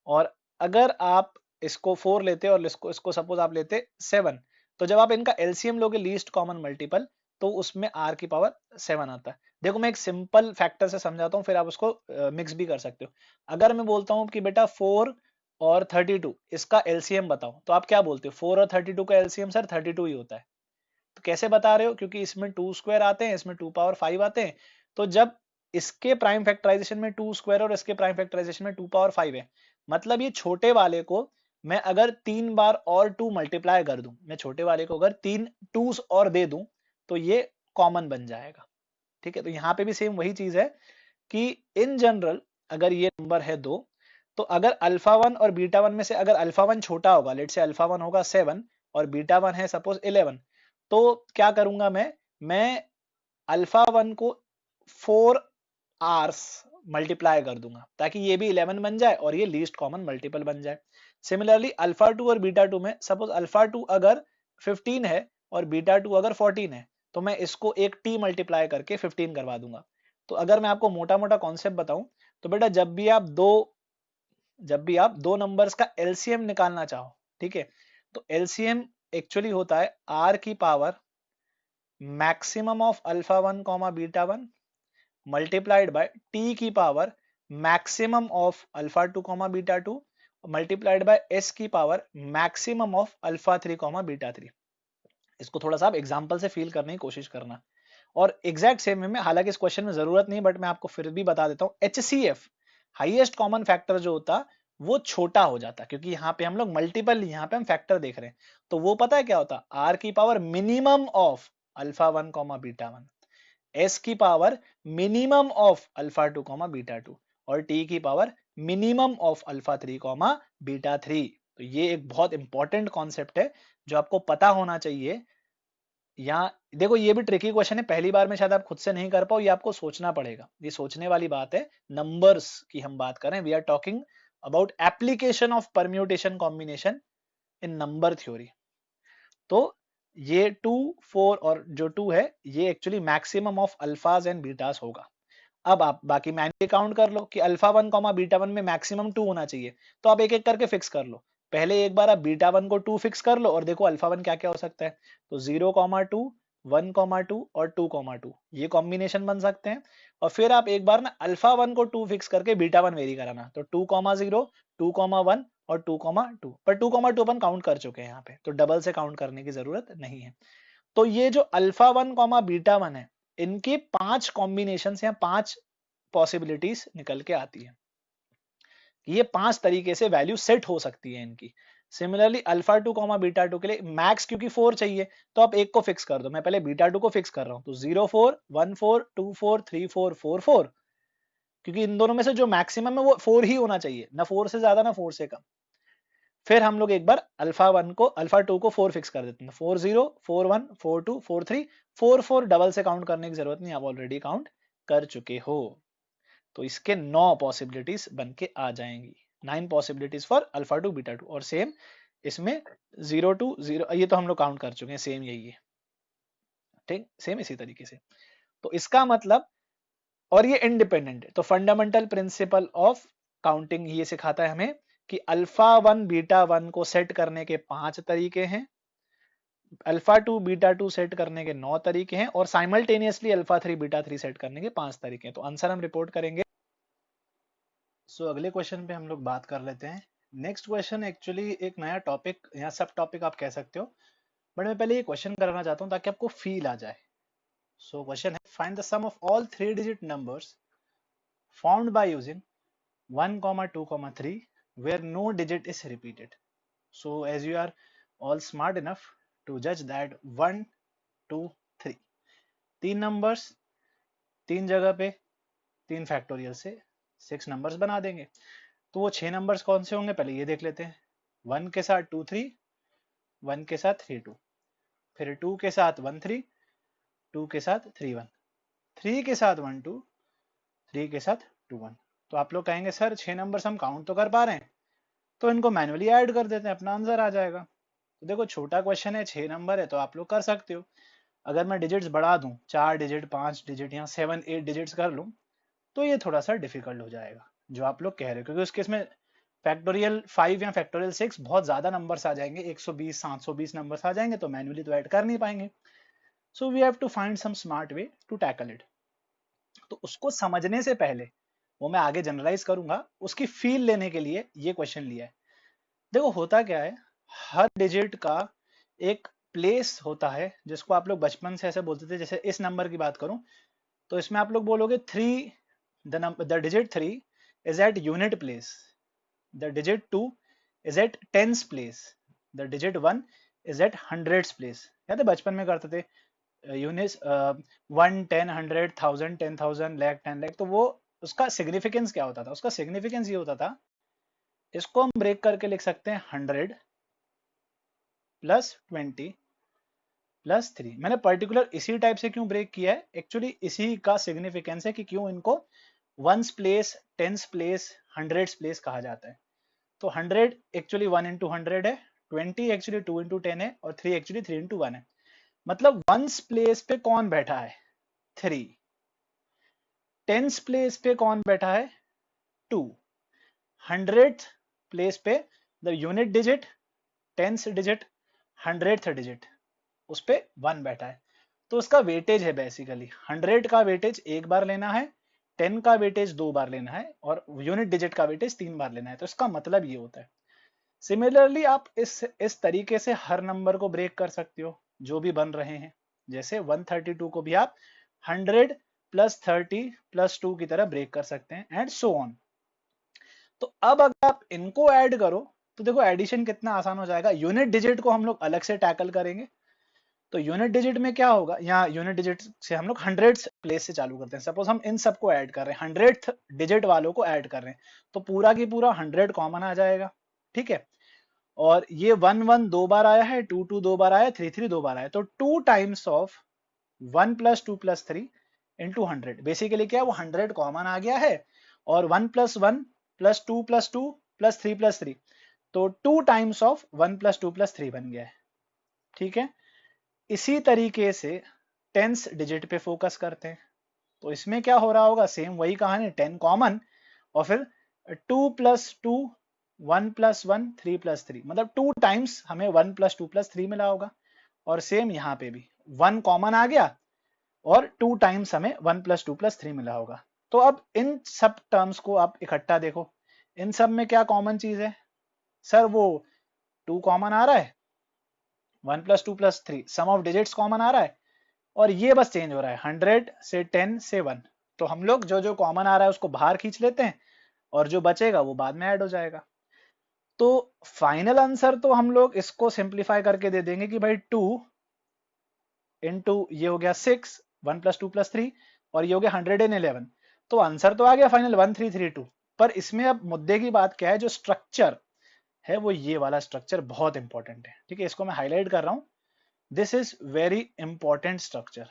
और अगर आप इसको 4 लेते और इसको इसको सपोज आप लेते 7, तो जब आप इनका एलसीएम लोगे लीस्ट कॉमन मल्टीपल, तो उसमें आर की पावर 7 आता है। देखो मैं एक सिंपल फैक्टर से समझाता हूँ, फिर आप उसको मिक्स भी कर सकते हो। अगर मैं बोलता हूँ कि बेटा 4 और 32 इसका एलसीएम बताओ, तो आप क्या बोलते हो? 4 और 32 का एलसीएम सर 32 ही होता है। तो कैसे बता रहे हो? क्योंकि इसमें 2 स्क्वायर आते हैं, इसमें 2 पावर 5 आते हैं, तो जब इसके प्राइम फैक्टराइजेशन में 2 स्क्वायर और इसके प्राइम फैक्टराइजेशन में 2 पावर 5 है, मतलब ये छोटे वाले को मैं अगर 3 बार और 2 मल्टीप्लाई कर दूं, मैं छोटे वाले को अगर 3 2s और दे दूं, तो ये कॉमन बन जाएगा। ठीक है, तो यहाँ पे भी सेम वही चीज है कि इन जनरल अगर ये नंबर है 2, तो अगर अल्फा वन और बीटा वन में से अगर अल्फा वन छोटा होगा, लेट से अल्फा वन होगा 7 और बीटा वन है सपोज 11, तो क्या करूंगा मैं अल्फा वन को 4 आर्स मल्टीप्लाई कर दूंगा, ताकि ये भी 11 बन जाए और ये लीस्ट कॉमन मल्टीपल बन जाए। सिमिलरली अल्फा टू और बीटा टू में सपोज अल्फा टू अगर 15 है और बीटा टू अगर 14 है, तो मैं इसको एक टी मल्टीप्लाई करके 15 करवा दूंगा। तो अगर मैं आपको मोटा मोटा कॉन्सेप्ट बताऊं, तो बेटा जब भी आप दो नंबर्स का एलसीएम निकालना चाहो, ठीक है, तो एलसीएम एक्चुअली होता है आर की power maximum of alpha one comma beta one multiplied by T की power maximum of alpha two comma beta two multiplied by S की power maximum of alpha three comma beta three. इसको थोड़ा सा आप example से feel करने की कोशिश करना, और एग्जैक्ट सेम में, हालांकि इस क्वेश्चन में जरूरत नहीं, बट मैं आपको फिर भी बता देता हूं, एचसीएफ हाईएस्ट कॉमन फैक्टर जो होता वो छोटा हो जाता, क्योंकि यहाँ पे हम लोग मल्टीपल, यहाँ पे हम फैक्टर देख रहे हैं, तो वो पता है क्या होता, आर की power minimum of alpha one comma beta one, S की power minimum of alpha two comma beta two, और टी की power minimum of alpha three comma beta three. तो ये एक बहुत इंपॉर्टेंट कॉन्सेप्ट है जो आपको पता होना चाहिए। यहाँ देखो ये भी ट्रिकी क्वेश्चन है, पहली बार में शायद आप खुद से नहीं कर पाओ, ये आपको सोचना पड़ेगा, ये सोचने वाली बात है। नंबर्स की हम बात करें, we are talking about application of permutation combination in number theory. तो ये 2 4 और जो 2 है, ये actually maximum of alphas and betas होगा। अब आप बाकी मैन्युअली काउंट कर लो कि alpha one comma beta one में मैक्सिमम 2 होना चाहिए, तो आप एक एक करके फिक्स कर लो। पहले एक बार आप बीटा वन को 2 फिक्स कर लो और देखो अल्फा वन क्या क्या हो सकता है, तो 0,2 1,2 और 2,2 ये कॉम्बिनेशन बन सकते हैं। और फिर आप एक बार ना अल्फा वन को 2 फिक्स करके बीटा वन वेरी कराना, तो 2,0 2,1 और 2,2, पर 2,2 अपन काउंट कर चुके हैं यहाँ पे, तो डबल से काउंट करने की जरूरत नहीं है। तो ये जो alpha one comma beta one है, इनके 5 कॉम्बिनेशन या 5 पॉसिबिलिटीज निकल के आती है, ये 5 तरीके से वैल्यू सेट हो सकती है इनकी। Similarly alpha two comma beta to के लिए मैक्स क्योंकि 4 चाहिए, तो आप एक को फिक्स कर दो, मैं पहले बीटा टू को फिक्स कर रहा हूं, तो 0 4 1 4 2 4 3 4 4 4, क्योंकि इन दोनों में से जो मैक्सिमम है वो 4 ही होना चाहिए, ना 4 से ज्यादा ना 4 से कम। फिर हम लोग एक बार अल्फा टू को 4 फिक्स कर देते हैं, 4 0 4 1 4 2 4 3 4 4, डबल से काउंट करने की जरूरत नहीं, आप ऑलरेडी काउंट कर चुके हो। तो इसके 9 पॉसिबिलिटीज बन के आ जाएंगी, 9 possibilities for alpha two beta two, और सेम इसमें 0 टू 0, ये तो हम लोग काउंट कर चुके हैं, सेम यही है, ठीक, सेम इसी तरीके से। तो इसका मतलब, और ये इंडिपेंडेंट है, तो फंडामेंटल प्रिंसिपल ऑफ काउंटिंग ये सिखाता है हमें कि अल्फा वन बीटा वन को सेट करने के 5 तरीके हैं, alpha two beta two set करने के 9 तरीके हैं, और simultaneously alpha three beta three set करने के 5 तरीके हैं। तो आंसर हम रिपोर्ट करेंगे। सो अगले क्वेश्चन पे हम लोग बात कर लेते हैं। नेक्स्ट क्वेश्चन एक्चुअली एक नया टॉपिक या सब टॉपिक आप कह सकते हो, बट मैं पहले ये क्वेश्चन कराना चाहता हूँ ताकि आपको फील आ जाए। सो क्वेश्चन है, find the sum of all 3 digit numbers found by using 1, 2, 3 where no digit is repeated. So as you are all smart enough to judge that 1 2 3 तीन नंबर्स, तीन जगह पे 3 फैक्टोरियल से 6 नंबर्स बना देंगे। तो वो 6 नंबर्स कौन से होंगे पहले ये देख लेते हैं। 1 के साथ 2 3, 1 के साथ 3 2, फिर 2 के साथ 1 3, 2 के साथ 3 1, 3 के साथ 1 2, 3 के साथ 2 1। तो आप लोग कहेंगे सर 6 नंबर्स हम काउंट तो कर पा रहे हैं, तो इनको मैनुअली ऐड कर देते हैं, अपना आंसर आ जाएगा। तो देखो छोटा क्वेश्चन है, 6 नंबर है, तो आप लोग कर सकते हो। अगर मैं डिजिट्स बढ़ा दूं, 4 डिजिट 5 डिजिट या 7 8 डिजिट्स कर लूं, तो ये थोड़ा सा डिफिकल्ट हो जाएगा जो आप लोग कह रहे हो, क्योंकि उसके इसमें फैक्टोरियल 5 या फैक्टोरियल 6 बहुत ज्यादा नंबर्स आ जाएंगे, 120 720 नंबर्स आ जाएंगे, तो मैनुअली तो ऐड कर नहीं पाएंगे। So we have to find some smart way to tackle it. तो उसको समझने से पहले, वो मैं आगे जनरलाइज करूंगा, उसकी फील लेने के लिए ये क्वेश्चन लिया है। देखो होता क्या है, हर डिजिट का एक प्लेस होता है, जिसको आप लोग बचपन से ऐसे बोलते थे। जैसे इस नंबर की बात करूं, तो इसमें आप लोग बोलोगे 3, the digit 3 is at unit place, the digit 2 is at tens place, the digit 1 is at hundreds place। याद है बचपन में करते थे यूनिट्स, 1 10 100 1000 10,000 लाख 10 लाख। तो वो उसका सिग्निफिकेंस क्या होता था? उसका सिग्निफिकेंस ये होता था, इसको हम ब्रेक करके लिख सकते हैं 100 प्लस 20 प्लस 3। मैंने पर्टिकुलर इसी टाइप से क्यों ब्रेक किया है, एक्चुअली इसी का सिग्निफिकेंस है कि क्यों इनको ones place, tens place, hundreds place कहा जाता है। तो 100 एक्चुअली 1 इंटू 100 है, 20 एक्चुअली 2 इंटू 10 है, और 3 एक्चुअली 3 इंटू 1 है। मतलब वंस प्लेस पे कौन बैठा है? 3। टेंस प्लेस पे कौन बैठा है? 2। 100th प्लेस पे the unit digit, tens digit, 100th digit, उस पे 1 बैठा है। तो उसका वेटेज है बेसिकली 100 का वेटेज एक बार लेना है, 10 का वेटेज 2 बार लेना है, और यूनिट डिजिट का वेटेज 3 बार लेना है। तो इसका मतलब ये होता है। सिमिलरली आप इस तरीके से हर नंबर को ब्रेक कर सकते हो जो भी बन रहे हैं। जैसे 132 को भी आप 100 प्लस 30 प्लस 2 की तरह ब्रेक कर सकते हैं, एंड सो ऑन। तो अब अगर आप इनको ऐड करो, तो देखो एडिशन कितना आसान हो जाएगा। यूनिट डिजिट को हम लोग अलग से टैकल करेंगे। तो यूनिट डिजिट में क्या होगा, यहाँ यूनिट डिजिट से हम लोग 100th प्लेस से चालू करते हैं। सपोज हम इन सबको ऐड कर रहे हैं, 100th डिजिट वालों को ऐड कर रहे हैं, तो पूरा की पूरा 100 कॉमन आ जाएगा। ठीक है, और ये 1 1 दो बार आया है, 2 2 दो बार आया, 3 3 दो बार आया, तो 2 times of 1 plus 2 plus 3 into 100। Basically क्या है, वो 100 कॉमन आ गया है, और 1 plus 1 plus 2 plus 2 plus 3 plus 3, तो 2 टाइम्स ऑफ 1 प्लस 2 प्लस 3 बन गया है। ठीक है, इसी तरीके से टेंस डिजिट पे फोकस करते हैं। तो इसमें क्या हो रहा होगा, सेम वही कहानी, 10 कॉमन, और फिर 2 प्लस 2 1 प्लस 1 3 प्लस 3, मतलब 2 टाइम्स हमें 1 प्लस 2 प्लस 3 मिला होगा। और सेम यहाँ पे भी 1 कॉमन आ गया, और 2 टाइम्स हमें 1 प्लस 2 प्लस 3 मिला होगा। तो अब इन सब टर्म्स को आप इकट्ठा देखो, इन सब में क्या कॉमन चीज है? सर वो 2 कॉमन आ रहा है, 1 plus 2 plus 3 sum of digits common आ रहा है, और ये बस चेंज हो रहा है 100 से 10 से 1। तो हम लोग जो जो कॉमन आ रहा है उसको बाहर खींच लेते हैं, और जो बचेगा वो बाद में ऐड हो जाएगा। तो फाइनल आंसर तो हम लोग इसको सिंप्लीफाई करके दे देंगे कि भाई 2 इंटू ये हो गया 6, 1 प्लस 2 प्लस 3, और ये हो गया 111। तो आंसर तो आ गया फाइनल 1332। पर इसमें अब मुद्दे की बात क्या है, जो स्ट्रक्चर है वो ये वाला स्ट्रक्चर बहुत इंपॉर्टेंट है। ठीक है, इसको मैं हाईलाइट कर रहा हूं, this is very important structure.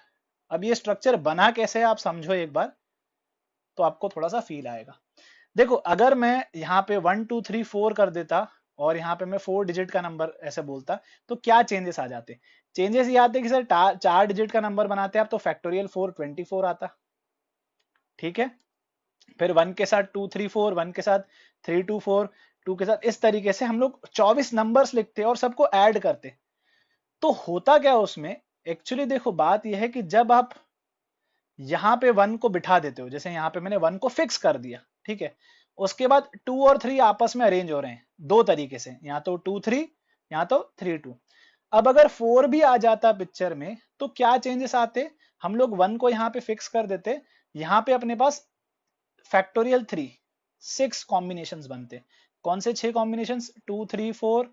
अब ये स्ट्रक्चर बना कैसे है आप समझो एक बार, तो आपको थोड़ा सा फील आएगा। देखो अगर मैं यहाँ पे 1 2 3 4 कर देता, और यहाँ पे मैं 4 डिजिट का नंबर ऐसे बोलता, तो क्या चेंजेस आ जाते? चेंजेस ये आते कि सर 4 डिजिट का नंबर बनाते आप तो फैक्टोरियल 4 24 आता। ठीक है, फिर 1 के साथ 2 3 4, 1 के साथ 3 2 4, 2 के साथ, इस तरीके से हम लोग 24 नंबर्स लिखते और सबको ऐड करते। तो होता क्या उसमें, एक्चुअली देखो बात यह है कि जब आप यहाँ पे 1 को बिठा देते हो, जैसे यहाँ पे मैंने 1 को फिक्स कर दिया, ठीक है, उसके बाद 2 और 3 आपस में अरेंज हो रहे हैं दो तरीके से, यहाँ तो 2 3, यहाँ तो 3 2। अब अगर 4 भी आ जाता पिक्चर में, तो क्या चेंजेस आते? हम लोग 1 को यहाँ पे फिक्स कर देते, यहाँ पे अपने पास फैक्टोरियल 3 6 कॉम्बिनेशंस बनते। कौन से 6 कॉम्बिनेशंस? 2 3 4,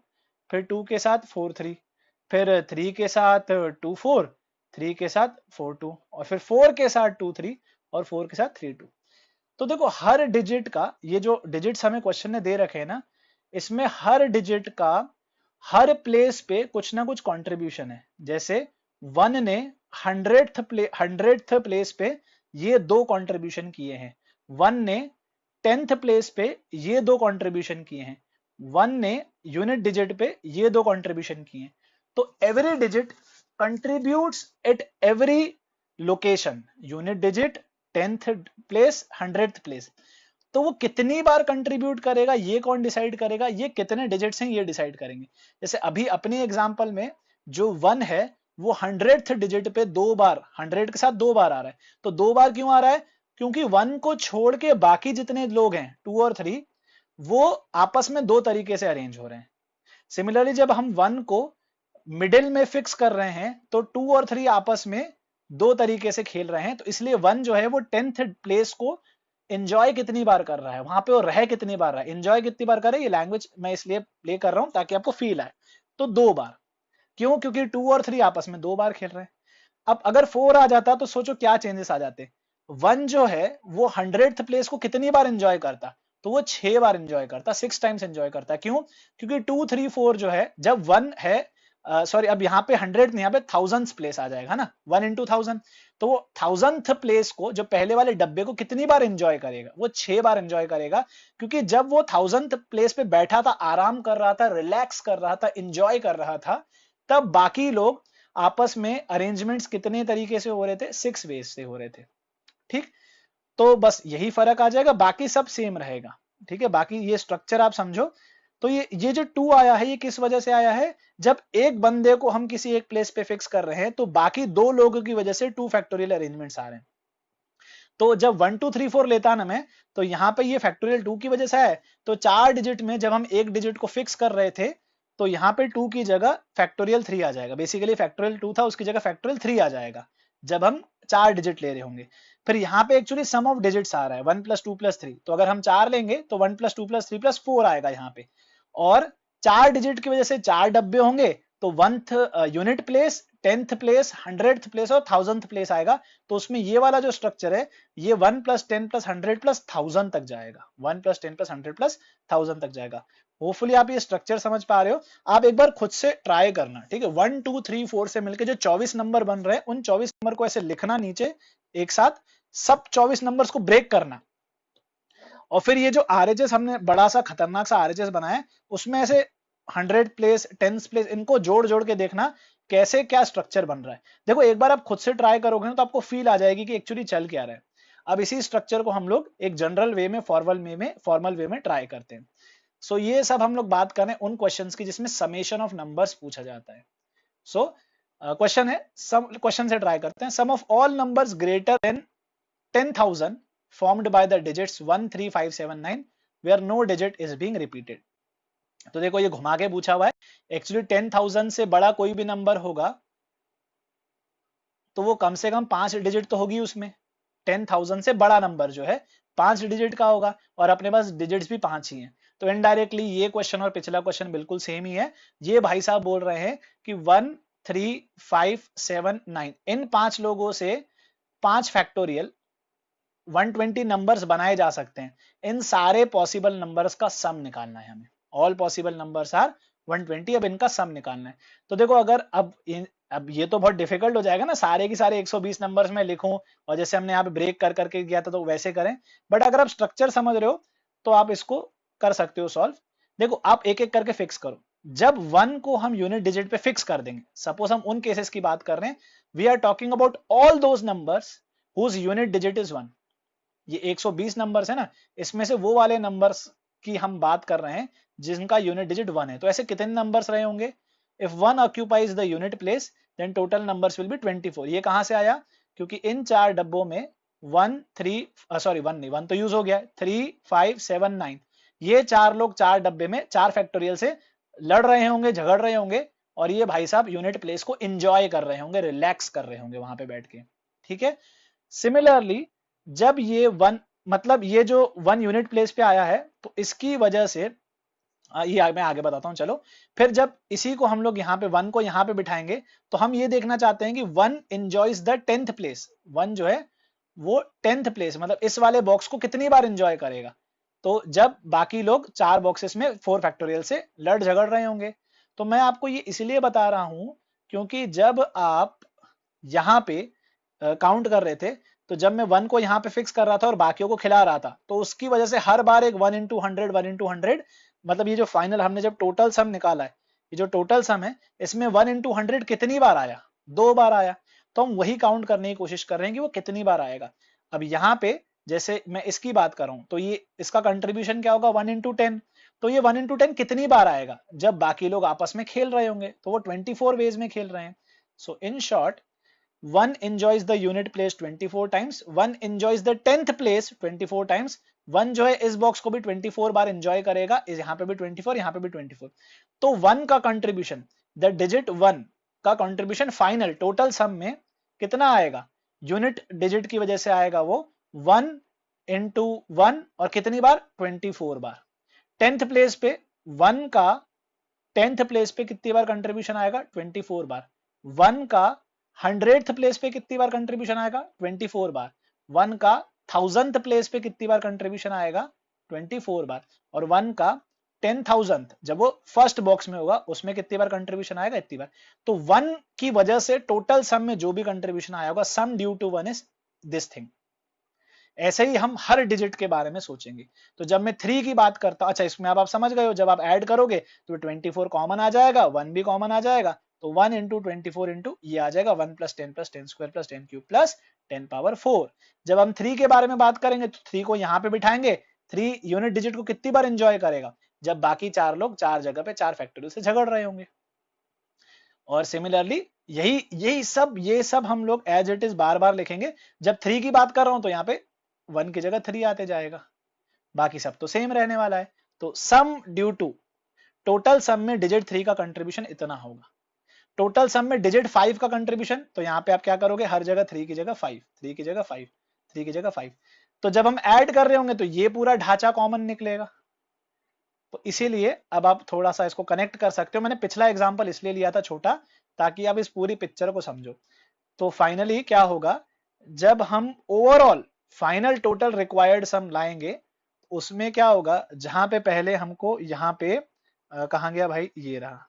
फिर 2 के साथ 4 3, फिर 3 के साथ 2 4, 3 के साथ 4 2, और फिर 4 के साथ 2 3, और 4 के साथ 3 2। तो देखो हर डिजिट का, ये जो डिजिट्स हमें क्वेश्चन ने दे रखे हैं ना, इसमें हर डिजिट का हर प्लेस पे कुछ ना कुछ कंट्रीब्यूशन है। जैसे 1 ने 100th प्लेस पे ये दो कंट्रीब्यूशन किए हैं, 1 ने 10th प्लेस पे ये दो कंट्रीब्यूशन किए हैं, 1 ने यूनिट डिजिट पे ये दो कंट्रीब्यूशन किए हैं। तो every digit contributes at every location, unit digit, 10th place, 100th place. तो वो कितनी बार कंट्रीब्यूट करेगा ये कौन डिसाइड करेगा? ये कितने डिजिट्स हैं ये डिसाइड करेंगे। जैसे अभी अपने एग्जांपल में जो 1 है वो 100th डिजिट पे दो बार, 100 के साथ दो बार आ रहा है। तो दो बार क्यों आ रहा है? क्योंकि 1 को छोड़ के बाकी जितने लोग हैं 2 और 3 वो आपस में दो तरीके से अरेंज हो रहे हैं। सिमिलरली जब हम 1 को मिडिल में फिक्स कर रहे हैं तो 2 और 3 आपस में दो तरीके से खेल रहे हैं। तो इसलिए 1 जो है वो 10th प्लेस को एंजॉय कितनी बार कर रहा है, वहां पे वो रह कितनी बार रहा है, एंजॉय कितनी बार करे, ये लैंग्वेज मैं इसलिए प्ले कर रहा हूं ताकि आपको फील आए। तो दो बार क्यों? क्योंकि 2 और 3 आपस में दो बार खेल रहे हैं। अब अगर 4 आ जाता तो सोचो क्या चेंजेस आ जाते। 1 जो है वो 100th प्लेस को कितनी बार एंजॉय करता? तो वो 6 बार एंजॉय करता, 6 टाइम्स एंजॉय करता। क्यों? क्योंकि 2 3 4 जो है जब 1 है, सॉरी अब यहाँ पे 100 नहीं, यहाँ पे 1000th प्लेस आ जाएगा ना, 1 into 1000। तो वो 1000th प्लेस को जो पहले वाले डब्बे को कितनी बार एंजॉय करेगा? वो 6 बार एंजॉय करेगा। क्योंकि जब वो 1000th प्लेस पे बैठा था, आराम कर रहा था, रिलैक्स कर रहा था, एंजॉय कर रहा था, तब बाकी लोग आपस में अरेंजमेंट्स कितने तरीके से हो रहे थे? 6 वेज से हो रहे थे। ठीक, तो बस यही फर्क आ जाएगा, बाकी सब सेम रहेगा। ठीक है, बाकी ये स्ट्रक्चर आप समझो। तो ये जो 2 आया है ये किस वजह से आया है? जब एक बंदे को हम किसी एक प्लेस पे फिक्स कर रहे हैं तो बाकी दो लोगों की वजह से 2 फैक्टोरियल अरेंजमेंट्स आ रहे हैं। तो जब 1 2 3 4 लेता ना मैं, तो यहाँ पे ये फैक्टोरियल 2 की वजह से है। तो 4 डिजिट में जब हम एक डिजिट को फिक्स कर रहे थे तो यहाँ पे 2 की जगह फैक्टोरियल 3 आ जाएगा। बेसिकली फैक्टोरियल 2 था, उसकी जगह फैक्टोरियल 3 आ जाएगा जब हम 4 डिजिट ले रहे होंगे। फिर यहाँ पे एक्चुअली सम ऑफ डिजिट्स आ रहा है 1 + 2 + 3। तो अगर हम 4 लेंगे तो 1 + 2 + 3 + 4 आएगा यहाँ पे। और 4 डिजिट की वजह से 4 डब्बे होंगे तो 1th unit place, 10th place, 100th place और 1000th प्लेस आएगा। तो उसमें ये वाला जो स्ट्रक्चर है ये 1 + 10 + 100 + 1000 तक जाएगा, 1 + 10 + 100 + 1000 तक जाएगा। होपफुली आप ये स्ट्रक्चर समझ पा रहे हो। आप एक बार खुद से ट्राई करना, ठीक है। 1 2 3 4 से मिलकर जो 24 नंबर बन रहे हैं उन 24 नंबर को ऐसे लिखना नीचे एक साथ, सब 24 नंबर्स को ब्रेक करना। और फिर ये जो आरएचएस हमने बड़ा सा खतरनाक सा आरएचएस बनाया है उसमें ऐसे 100 प्लेस, 10 प्लेस, इनको जोड़ जोड़ के देखना कैसे क्या स्ट्रक्चर बन रहा है। देखो एक बार आप खुद से ट्राई करोगे ना तो आपको फील आ जाएगी कि एक्चुअली चल क्या रहा है। अब इसी स्ट्रक्चर को हम लोग एक जनरल वे में, फॉर्मल वे में ट्राई करते हैं। सो ये सब हम लोग बात करें उन क्वेश्चंस की जिसमें समेशन ऑफ नंबर्स पूछा जाता है। सो क्वेश्चन है, सम क्वेश्चन से ट्राई करते हैं। Sum of all numbers greater than 10,000 formed by the digits 1 3 5 7 9 where no digit is being repeated। तो देखो ये घुमा के पूछा हुआ है। एक्चुअली 10,000 से बड़ा कोई भी नंबर होगा तो वो कम से कम 5 डिजिट तो होगी उसमें। 10,000 से बड़ा नंबर जो है 5 डिजिट का होगा और अपने पास डिजिट्स भी 5 ही हैं। तो इनडायरेक्टली ये क्वेश्चन और पिछला क्वेश्चन बिल्कुल सेम ही है। ये भाई साहब बोल रहे हैं कि 1 3 5 7 9 इन 5 लोगों से 5 फैक्टोरियल 120 नंबर्स बनाए जा सकते हैं। इन सारे पॉसिबल नंबर्स का सम निकालना है हमें। All possible numbers are 120। अब इनका सम निकालना है। तो देखो अगर अब ये तो बहुत डिफिकल्ट हो जाएगा ना, सारे की सारे 120 नंबर्स में लिखूं और जैसे हमने यहाँ पे ब्रेक कर करके किया था तो वैसे करें। बट अगर आप स्ट्रक्चर समझ रहे हो तो आप इसको कर सकते हो सॉल्व। देखो आप एक एक करके फिक्स करो। जब 1 को हम यूनिट डिजिट पे फिक्स कर देंगे, सपोज हम उन केसेस की बात कर रहे हैं, we are talking about all those numbers whose unit digit is 1। ये 120 नंबर्स है ना, इसमें से वो वाले नंबर्स की हम बात कर रहे हैं जिनका यूनिट डिजिट 1 है। तो ऐसे कितने नंबर्स रहे होंगे? If 1 occupies the unit place then total numbers will be 24। ये कहां से आया? क्योंकि इन चार डब्बों में 1 3 सॉरी 1 नहीं, 1 तो यूज हो गया, 3 5 7 9 ये चार लोग चार डब्बे में 4 फैक्टोरियल से लड़ रहे होंगे, झगड़ रहे होंगे और ये भाई साहब यूनिट प्लेस को एंजॉय कर रहे होंगे, रिलैक्स कर रहे होंगे वहां पे बैठ के। ठीक है। सिमिलरली जब ये 1 मतलब ये जो 1 यूनिट प्लेस पे आया है तो इसकी वजह से ये मैं आगे बताता हूं चलो। फिर जब इसी को हम लोग यहाँ पे 1 को यहाँ पे बिठाएंगे तो हम ये देखना चाहते हैं कि 1 एंजॉयज द 10th प्लेस। 1 जो है वो 10th प्लेस मतलब इस वाले बॉक्स को कितनी बार एंजॉय करेगा। तो जब बाकी लोग 4 बॉक्सेस में 4 फैक्टोरियल से लड़ झगड़ रहे होंगे। तो मैं आपको ये इसलिए बता रहा हूं क्योंकि जब आप यहाँ पे काउंट कर रहे थे, तो जब मैं 1 को यहाँ पे फिक्स कर रहा था और बाकियों को खिला रहा था, तो उसकी वजह से हर बार एक 1 into 100 1 into 100, मतलब ये जो फाइनल हमने जब टोटल सम निकाला है, ये जो टोटल सम है, इसमें 1 into 100 कितनी बार आया? 2 बार आया। तो हम वही काउंट करने की कोशिश कर रहे हैं कि वो कितनी बार आएगा। अब यहाँ पे जैसे मैं इसकी बात कर रहा हूं, तो ये इसका कंट्रीब्यूशन क्या होगा? 1 into 10। तो ये 1 into 10 कितनी बार आएगा? जब बाकी लोग आपस में खेल रहे होंगे, तो वो 24 वेज में खेल रहे हैं। सो in short, 1 enjoys the unit place 24 times, 1 enjoys the 10th place 24 times, 1 जो है इस बॉक्स को भी 24 बार एंजॉय करेगा, इस यहाँ पे भी 24, यहाँ पे भी 24। तो 1 का कंट्रीब्यूशन, द डिजिट 1 का कंट्रीब्यूशन फाइनल टोटल सम में कितना आएगा? यूनिट डिजिट की वजह से आएगा वो 1 into 1, और कितनी बार? 24 बार। 10th प्लेस पे 1 का 10th प्लेस पे कितनी बार कंट्रीब्यूशन आएगा? 24 बार। 1 का 100th प्लेस पे कितनी बार कंट्रीब्यूशन आएगा? 24 बार। 1 का 1000th प्लेस पे कितनी बार कंट्रीब्यूशन आएगा? 24 बार। और 1 का 10,000th, जब वो फर्स्ट बॉक्स में होगा, उसमें कितनी बार कंट्रीब्यूशन आएगा? इतनी बार। तो 1 की वजह से टोटल सम में जो भी कंट्रीब्यूशन आया होगा, sum due to 1 is this thing. ऐसे ही हम हर डिजिट के बारे में सोचेंगे। तो जब मैं 3 की बात करता हूं, अच्छा इसमें आप समझ गए हो, जब आप ऐड करोगे तो 24 कॉमन आ जाएगा, 1 भी कॉमन आ जाएगा, तो 1 into 24 into ये आ जाएगा 1 plus 10 plus 10 square plus 10 cube plus 10 power 4। जब हम 3 के बारे में बात करेंगे तो 3 को यहाँ पे बिठाएंगे। 3 यूनिट डिजिट को कितनी बार एंजॉय करेगा? जब बाकी 4 लोग 4 जगह पे 4 फैक्टोरियल से झगड़ रहे होंगे। और सिमिलरली ये सब हम लोग एज इट इज बार बार लिखेंगे। जब 3 की बात कर रहा हूं तो यहाँ पे 1 की जगह 3 आते जाएगा, बाकी सब तो सेम रहने वाला है। तो सम ड्यू टू, टोटल सम में डिजिट 3 का कंट्रीब्यूशन इतना होगा। टोटल सम में डिजिट 5 का कंट्रीब्यूशन, तो यहाँ पे आप क्या करोगे? हर जगह 3 की जगह 5, 3 की जगह 5, 3 की जगह 5। तो जब हम ऐड कर रहे होंगे तो ये पूरा ढांचा कॉमन निकलेगा। तो इसीलिए अब आप थोड़ा सा इसको कनेक्ट कर सकते हो। मैंने पिछला एग्जांपल इसलिए लिया था छोटा, ताकि आप इस पूरी पिक्चर को समझो। तो फाइनली क्या होगा, जब हम ओवरऑल फाइनल टोटल रिक्वायर्ड सम लाएंगे, उसमें क्या होगा, जहां पे पहले हमको यहाँ पे कहाँ गया भाई? ये रहा,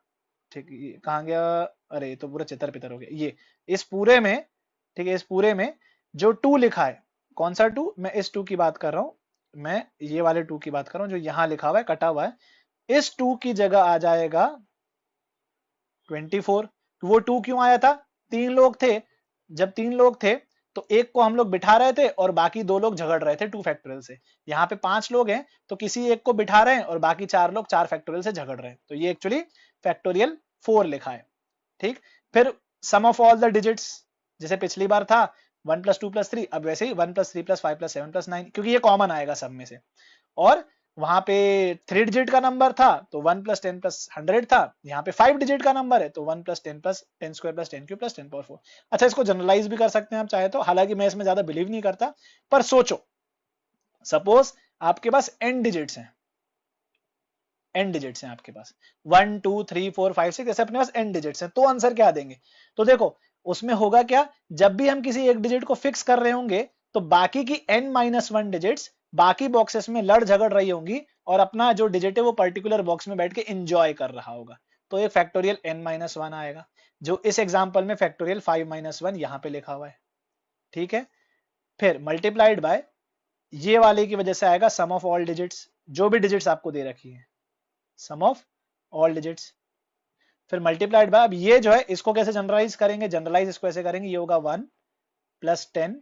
ठीक, ये कहाँ गया? अरे ये तो पूरा चितर पितर हो गया। ये इस पूरे में, ठीक है, इस पूरे में जो 2 लिखा है, कौन सा 2? मैं इस 2 की बात कर रहा हूं, मैं ये वाले 2 की बात कर रहा हूं जो यहां लिखा हुआ है, कटा हुआ है। इस 2 की जगह आ जाएगा 24। वो 2 क्यों आया था? 3 लोग थे। जब 3 लोग थे तो एक को हम लोग बिठा रहे थे और बाकी 2 लोग झगड़ रहे थे 2 फैक्टोरियल से। यहाँ पे 5 लोग हैं, तो किसी एक को बिठा रहे हैं और बाकी 4 लोग 4 फैक्टोरियल से झगड़ रहे हैं। तो ये एक्चुअली फैक्टोरियल 4 लिखा है। ठीक, फिर सम ऑफ ऑल द डिजिट्स, जैसे पिछली बार था 1 + 2 + 3, अब वैसे ही 1 + 3 + 5 + 7 + 9, क्योंकि ये कॉमन आएगा सब में से। और वहां पे 3 डिजिट का नंबर था तो 1 + 10 + 100 था, यहाँ पे 5 डिजिट का नंबर है तो 1 + 10 + 10 स्क्वायर + 10 क्यूब + 10 पावर 4। अच्छा, इसको जनरलाइज भी कर सकते हैं आप चाहे तो, हालांकि मैं इसमें ज्यादा बिलीव नहीं करता। पर सोचो, सपोज आपके पास n डिजिट्स हैं, n डिजिट्स हैं आपके पास, 1 2 3 4 5 6, ऐसे अपने पास n डिजिट्स हैं, तो आंसर क्या देंगे? तो देखो उसमें होगा क्या, जब भी हम किसी एक डिजिट को फिक्स कर रहे होंगे तो बाकी की n-1 डिजिट्स बाकी बॉक्सेस में लड़ झगड़ रही होंगी और अपना जो डिजिट है वो पर्टिकुलर बॉक्स में बैठ के एंजॉय कर रहा होगा। तो ये फैक्टोरियल n-1 आएगा, जो इस एग्जांपल में फैक्टोरियल 5-1 यहाँ पे लिखा हुआ है। ठीक है, फिर मल्टीप्लाइड बाय ये वाले की वजह से आएगा सम ऑफ ऑल डिजिट्स, जो भी डिजिट्स आपको दे रखी है, सम ऑफ ऑल डिजिट्स, फिर मल्टीप्लाइड बाय, अब ये जो है इसको कैसे जनरलाइज करेंगे? जनरलाइज इसको ऐसे करेंगे, ये होगा 1 + 10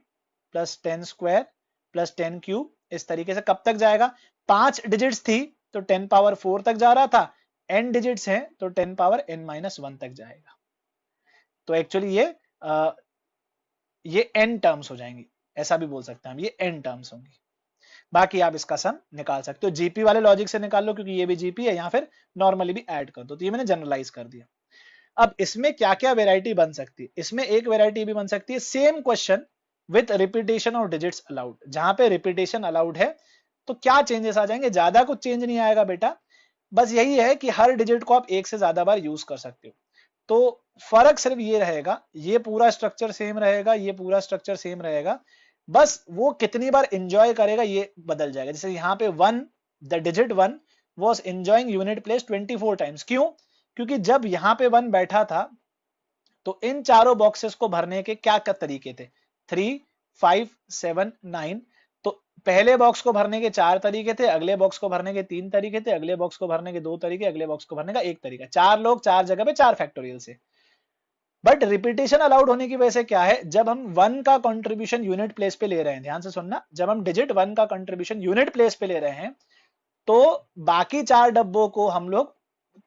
+ 10 स्क्वायर + 10 क्यूब, इस तरीके से कब तक जाएगा? 5 डिजिट्स थी तो 10 पावर 4 तक जा रहा था, n डिजिट्स हैं तो 10 पावर n-1 तक जाएगा। तो एक्चुअली ये n टर्म्स हो जाएंगी, ऐसा भी बोल सकते हैं हम, ये n टर्म्स होंगी। बाकी आप इसका सम निकाल सकते हो, जीपी वाले लॉजिक से निकाल लो क्योंकि ये भी जीपी है, या फिर नॉर्मली भी ऐड कर दो। तो ये मैंने जनरलाइज कर दिया। अब इसमें क्या क्या वेराइटी बन सकती है? इसमें एक वेराइटी भी बन सकती है, same question with repetition of digits allowed. जहां पे रिपीटेशन अलाउड है तो क्या चेंजेस आ जाएंगे? ज्यादा कुछ चेंज नहीं आएगा बेटा, बस यही है कि हर डिजिट को आप एक से ज्यादा बार यूज कर सकते हो। तो फर्क सिर्फ ये रहेगा, ये पूरा स्ट्रक्चर सेम रहेगा, ये पूरा स्ट्रक्चर सेम रहेगा, बस वो कितनी बार एंजॉय करेगा ये बदल जाएगा। जैसे यहाँ पे 1 the digit 1 was enjoying unit place 24 times. क्यों? क्योंकि जब यहां पे 1 बैठा था तो इन चारों बॉक्सेस को भरने के क्या क्या तरीके थे? 3, 5, 7, 9। तो पहले बॉक्स को भरने के 4 तरीके थे, अगले बॉक्स को भरने के 3 तरीके थे, अगले बॉक्स को भरने के 2 तरीके, अगले बॉक्स को भरने का 1 तरीका। 4 लोग 4 जगह पे 4 फैक्टोरियल से। बट रिपीटेशन अलाउड होने की वजह से क्या है, जब हम 1 का कंट्रीब्यूशन यूनिट प्लेस पे ले रहे हैं, ध्यान से सुनना, जब हम डिजिट 1 का कंट्रीब्यूशन यूनिट प्लेस पे ले रहे हैं तो बाकी 4 डब्बों को हम लोग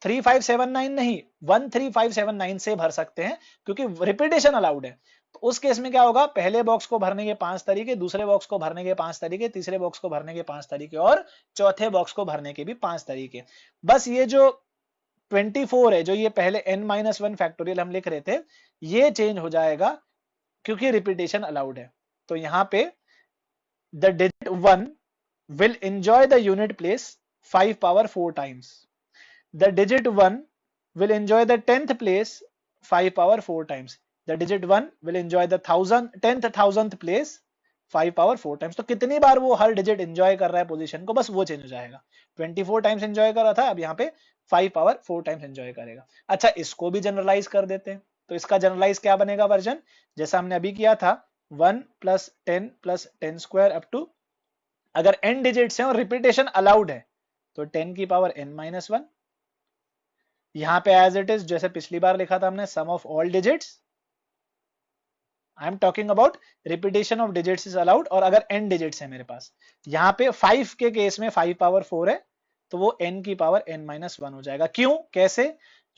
3579 नहीं 13579 से भर सकते हैं, क्योंकि रिपीटेशन अलाउड है। तो उस केस में क्या होगा, पहले बॉक्स को भरने के 5 तरीके, दूसरे बॉक्स को भरने के 5 तरीके, तीसरे बॉक्स को भरने के 5 तरीके और चौथे बॉक्स को भरने के भी 5 तरीके। बस ये जो 24 है, जो ये पहले n-1 फैक्टोरियल हम लिख रहे थे, ये चेंज हो जाएगा क्योंकि रिपीटेशन अलाउड है। तो यहां पे the digit 1 will enjoy the unit place 5 power 4 times. The digit 1 will enjoy the 10th place 5 power 4 times. The digit 1 will enjoy the 10,000th place 5 power 4 times. तो कितनी बार वो हर डिजिट एंजॉय कर रहा है पोजीशन को, बस वो चेंज हो जाएगा। 24 टाइम्स एंजॉय कर रहा था, अब यहाँ पे 5 पावर 4 टाइम्स एंजॉय करेगा। अच्छा, इसको भी जनरलाइज कर देते हैं। तो इसका जनरलाइज क्या बनेगा वर्जन, जैसा हमने अभी किया था, 1 + 10 + 10 स्क्वायर अप टू, अगर n डिजिट्स हैं और रिपीटेशन अलाउड है तो 10 की पावर n-1। यहां पे एज इट इज जैसे पिछली बार लिखा था हमने, sum of all digits, I am talking about repetition of digits is allowed, और अगर n डिजिट्स है मेरे पास, यहां पे 5 के केस में 5 पावर 4 है तो वो n की पावर n-1 हो जाएगा। क्यों, कैसे?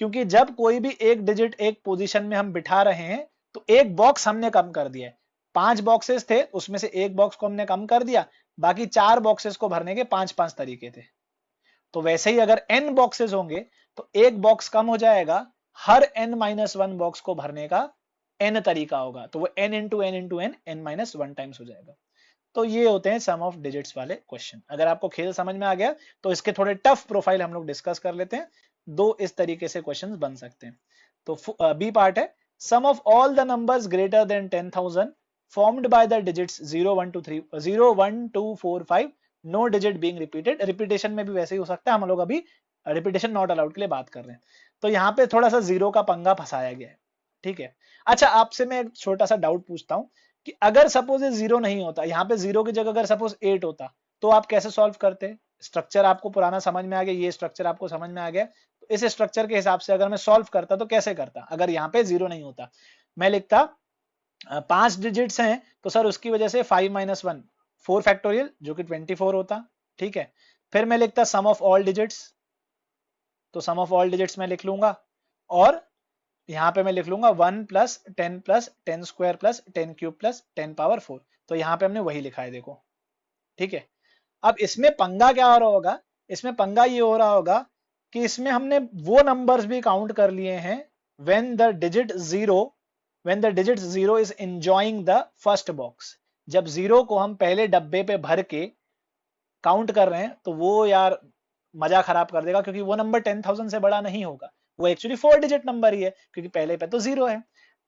क्योंकि जब कोई भी एक डिजिट एक पोजीशन में हम बिठा रहे हैं तो एक बॉक्स हमने कम कर दिया है। 5 बॉक्सेस थे, उसमें से एक बॉक्स को हमने कम कर दिया, बाकी 4 बॉक्सेस को भरने के 5-5 तरीके थे। तो वैसे ही अगर n बॉक्सेस होंगे तो एक बॉक्स कम हो जाएगा, हर n-1 बॉक्स को भरने का n तरीका होगा, तो वो n into n into n n-1 times हो जाएगा। तो ये होते हैं सम ऑफ डिजिट्स वाले क्वेश्चन। अगर आपको खेल समझ में आ गया तो इसके थोड़े टफ प्रोफाइल हम लोग डिस्कस कर लेते हैं। 2 इस तरीके से क्वेश्चंस बन सकते हैं। तो बी पार्ट है, sum of all the numbers greater than 10,000 formed by the digits 0 1 2 3 0 1 2 4 5 no digit being repeated। Repetition में भी वैसे ही हो सकता है, हम लोग अभी रिपीटेशन नॉट अलाउड के लिए बात कर रहे हैं। तो यहाँ पे थोड़ा सा जीरो का पंगा फंसाया गया है, ठीक है। अच्छा, आपसे मैं एक छोटा सा डाउट पूछता हूँ कि अगर सपोज ये 0 नहीं होता, यहाँ पे 0 की जगह अगर सपोज 8 होता तो आप कैसे सॉल्व करते? स्ट्रक्चर आपको पुराना समझ में आ गया, ये स्ट्रक्चर आपको समझ में आ गया, तो इस स्ट्रक्चर के हिसाब से अगर मैं सॉल्व करता तो कैसे करता? अगर यहाँ पे 0 नहीं होता, मैं लिखता 5 डिजिट्स हैं तो सर उसकी वजह से 5-1 4 फैक्टोरियल जो कि 24 होता, ठीक है। फिर मैं लिखता सम ऑफ ऑल डिजिट्स, तो सम ऑफ ऑल डिजिट्स मैं लिख लूंगा, और यहाँ पे मैं लिख लूंगा 1 + 10 + 10 स्क्वायर + 10 क्यूब + 10 पावर 4। तो यहाँ पे हमने वही लिखा है, देखो, ठीक है। अब इसमें पंगा क्या हो रहा होगा, इसमें पंगा ये हो रहा होगा कि इसमें हमने वो नंबर्स भी काउंट कर लिए हैं when the digit 0 is enjoying the first box। जब 0 को हम पहले डब्बे पे भर के काउंट कर रहे हैं तो वो यार मजा खराब कर देगा, क्योंकि वो नंबर 10,000 से बड़ा नहीं होगा, वो एक्चुअली 4 डिजिट नंबर ही है, क्योंकि पहले पे तो 0 है।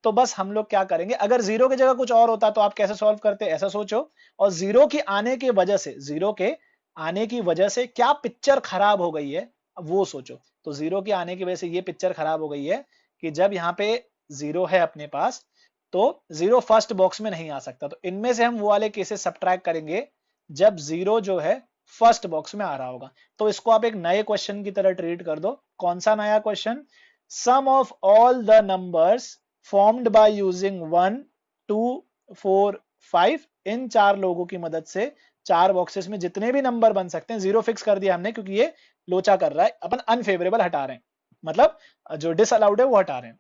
तो बस हम लोग क्या करेंगे, अगर 0 की जगह कुछ और होता तो आप कैसे सॉल्व करते, ऐसा सोचो, और 0 के आने की वजह से, 0 के आने की वजह से क्या पिक्चर खराब हो गई है, वो सोचो। तो 0 के आने की वजह से ये पिक्चर खराब हो गई है कि जब यहाँ पे 0 है अपने पास तो 0 फर्स्ट बॉक्स में नहीं आ सकता। तो इनमें से हम वो वाले केसेस सब्ट्रैक्ट करेंगे जब 0 जो है फर्स्ट बॉक्स में आ रहा होगा। तो इसको आप एक नए क्वेश्चन की तरह ट्रीट कर दो। कौन सा नया question? Sum of all the numbers formed by using 1 2 4 5। इन 4 लोगों की मदद से 4 बॉक्सेस में जितने भी नंबर बन सकते हैं, 0 फिक्स कर दिया हमने क्योंकि ये लोचा कर रहा है, अपन अनफेवरेबल हटा रहे हैं, मतलब जो डिसअलाउड है वो हटा रहे हैं।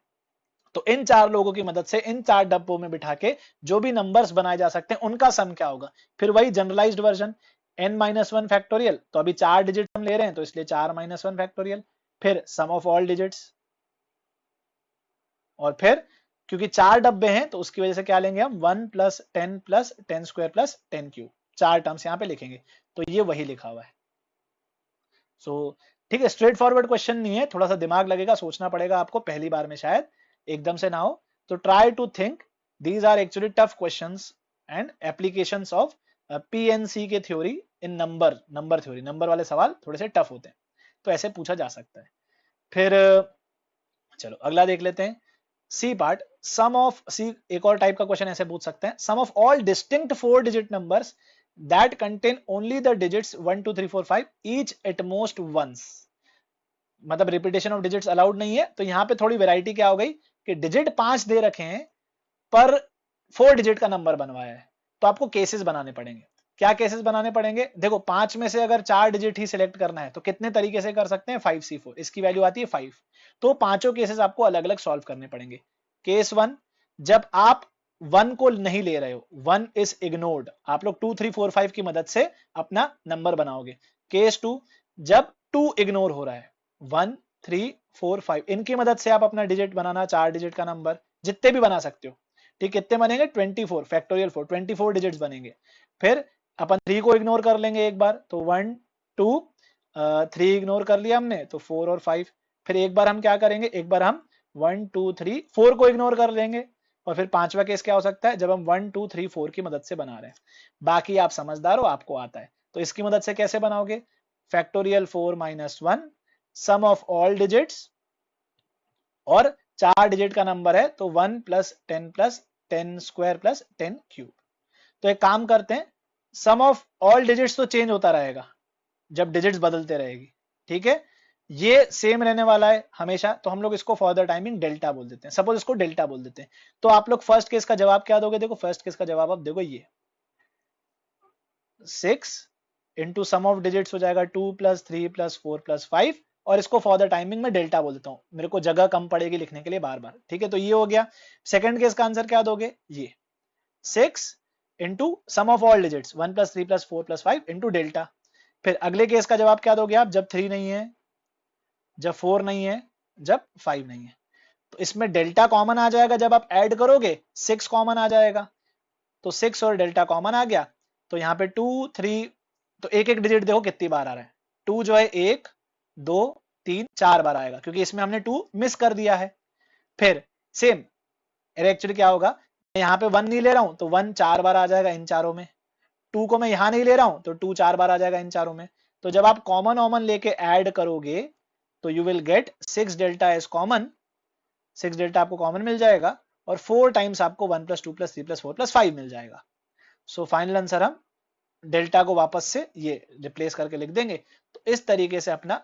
तो इन 4 लोगों की मदद से इन 4 डब्बों में बिठा के जो भी नंबर्स बनाए जा सकते हैं उनका सम क्या होगा। फिर वही जनरलाइज्ड वर्जन n-1 फैक्टोरियल, तो अभी 4 डिजिट हम ले रहे हैं तो इसलिए 4-1 फैक्टोरियल, फिर सम ऑफ ऑल डिजिट्स, और फिर क्योंकि 4 डब्बे हैं तो उसकी वजह से क्या लेंगे हम, 1 + 10 + 10 स्क्वायर + 10 क्यूब, 4 टर्म्स यहाँ पे लिखेंगे। तो ये वही लिखा हुआ है। सो ठीक है, स्ट्रेट फॉरवर्ड क्वेश्चन नहीं है, थोड़ा सा दिमाग लगेगा, सोचना पड़ेगा आपको, पहली बार में शायद एकदम से ना हो, तो try to think, these are actually tough questions and applications of PnC के theory in number theory. Number वाले सवाल थोड़े से टफ होते हैं, तो ऐसे पूछा जा सकता है। फिर चलो अगला देख लेते हैं, सी पार्ट, सम ऑफ सी, एक और टाइप का क्वेश्चन ऐसे पूछ सकते हैं, sum of all distinct 4 digit numbers that contain only the digits 1 2 3 4 5 each at most once. मतलब रिपीटेशन ऑफ डिजिट्स अलाउड नहीं है, तो यहाँ पे थोड़ी वेराइटी क्या हो गई कि डिजिट 5 दे रखे हैं पर 4 डिजिट का नंबर बनवाया है, तो आपको केसेस बनाने पड़ेंगे। क्या केसेस बनाने पड़ेंगे? देखो 5 में से अगर 4 डिजिट ही सिलेक्ट करना है तो कितने तरीके से कर सकते हैं, 5C4, इसकी वैल्यू आती है 5, तो पांचों केसेस आपको अलग अलग सॉल्व करने पड़ेंगे। केस 1, जब आप 1 को नहीं ले रहे हो, 1 इज इग्नोर्ड, आप लोग 2 3 4 5 की मदद से अपना नंबर बनाओगे। केस 2, जब 2 इग्नोर हो रहा है, 1 3 4 5 इनकी मदद से आप अपना डिजिट बनाना, 4 डिजिट का नंबर जितने भी बना सकते हो। ठीक, कितने बनेंगे? 24 फैक्टोरियल 4, 24 डिजिट्स बनेंगे। फिर अपन 3 को इग्नोर कर लेंगे एक बार, तो 1 2 3 इग्नोर कर लिया हमने, तो 4 और 5। फिर एक बार हम क्या करेंगे, एक बार हम 1 2 3 4 को इग्नोर कर लेंगे। और फिर पांचवा केस क्या हो सकता है, जब हम 1 2 3 4 की मदद से बना रहे हैं। बाकी आप समझदार हो, आपको आता है, तो इसकी मदद से कैसे बनाओगे, factorial 4 minus 1 sum of all digits, और 4 डिजिट का नंबर है तो 1 प्लस 10 स्क्वायर प्लस 10 क्यूब। तो एक काम करते हैं, सम ऑफ ऑल डिजिट्स तो चेंज होता रहेगा जब डिजिट्स बदलते रहेगी, ठीक है, ये सेम रहने वाला है हमेशा, तो हम लोग इसको फॉर द टाइमिंग डेल्टा बोल देते हैं। सपोज इसको डेल्टा बोल देते हैं, तो आप लोग फर्स्ट केस का जवाब क्या दोगे? देखो फर्स्ट केस का जवाब आप देखो, ये 6 इंटू सम ऑफ डिजिट्स हो जाएगा 2 प्लस 3 प्लस 4 प्लस 5, और इसको फॉर द टाइमिंग में डेल्टा बोल देता हूं, मेरे को जगह कम पड़ेगी लिखने के लिए बार बार, ठीक है। तो ये हो गया। सेकंड केस का आंसर क्या दोगे, ये 6 into sum of all digits 1 plus 3 plus 4 plus 5 into delta. फिर अगले केस का जवाब क्या दोगे आप, जब 3 नहीं है, जब 4 नहीं है, जब 5 नहीं है। तो इसमें डेल्टा कॉमन आ जाएगा, जब आप ऐड करोगे 6 कॉमन आ जाएगा, तो 6 और डेल्टा कॉमन आ गया, तो यहाँ पे 2 3, तो एक एक डिजिट देखो कितनी बार आ रहा है, 2 जो है 1 2 3 4 बार आएगा, क्योंकि इसमें हमने 2 मिस कर दिया है। फिर सेम एक्चुअली क्या होगा, यहाँ पे 1 नहीं ले रहा हूं तो 1 4 बार आ जाएगा इन चारों में, 2 को मैं यहां नहीं ले रहा हूं तो 2 4 बार आ जाएगा इन चारों में। तो जब आप कॉमन ऑमन लेके ऐड करोगे तो you will get 6 delta as common, 6 delta आपको कॉमन मिल जाएगा, और 4 टाइम्स आपको 1 प्लस 2 प्लस 3 प्लस 4 प्लस 5 मिल जाएगा। सो फाइनल आंसर हम डेल्टा को वापस से ये रिप्लेस करके लिख देंगे। तो इस तरीके से अपना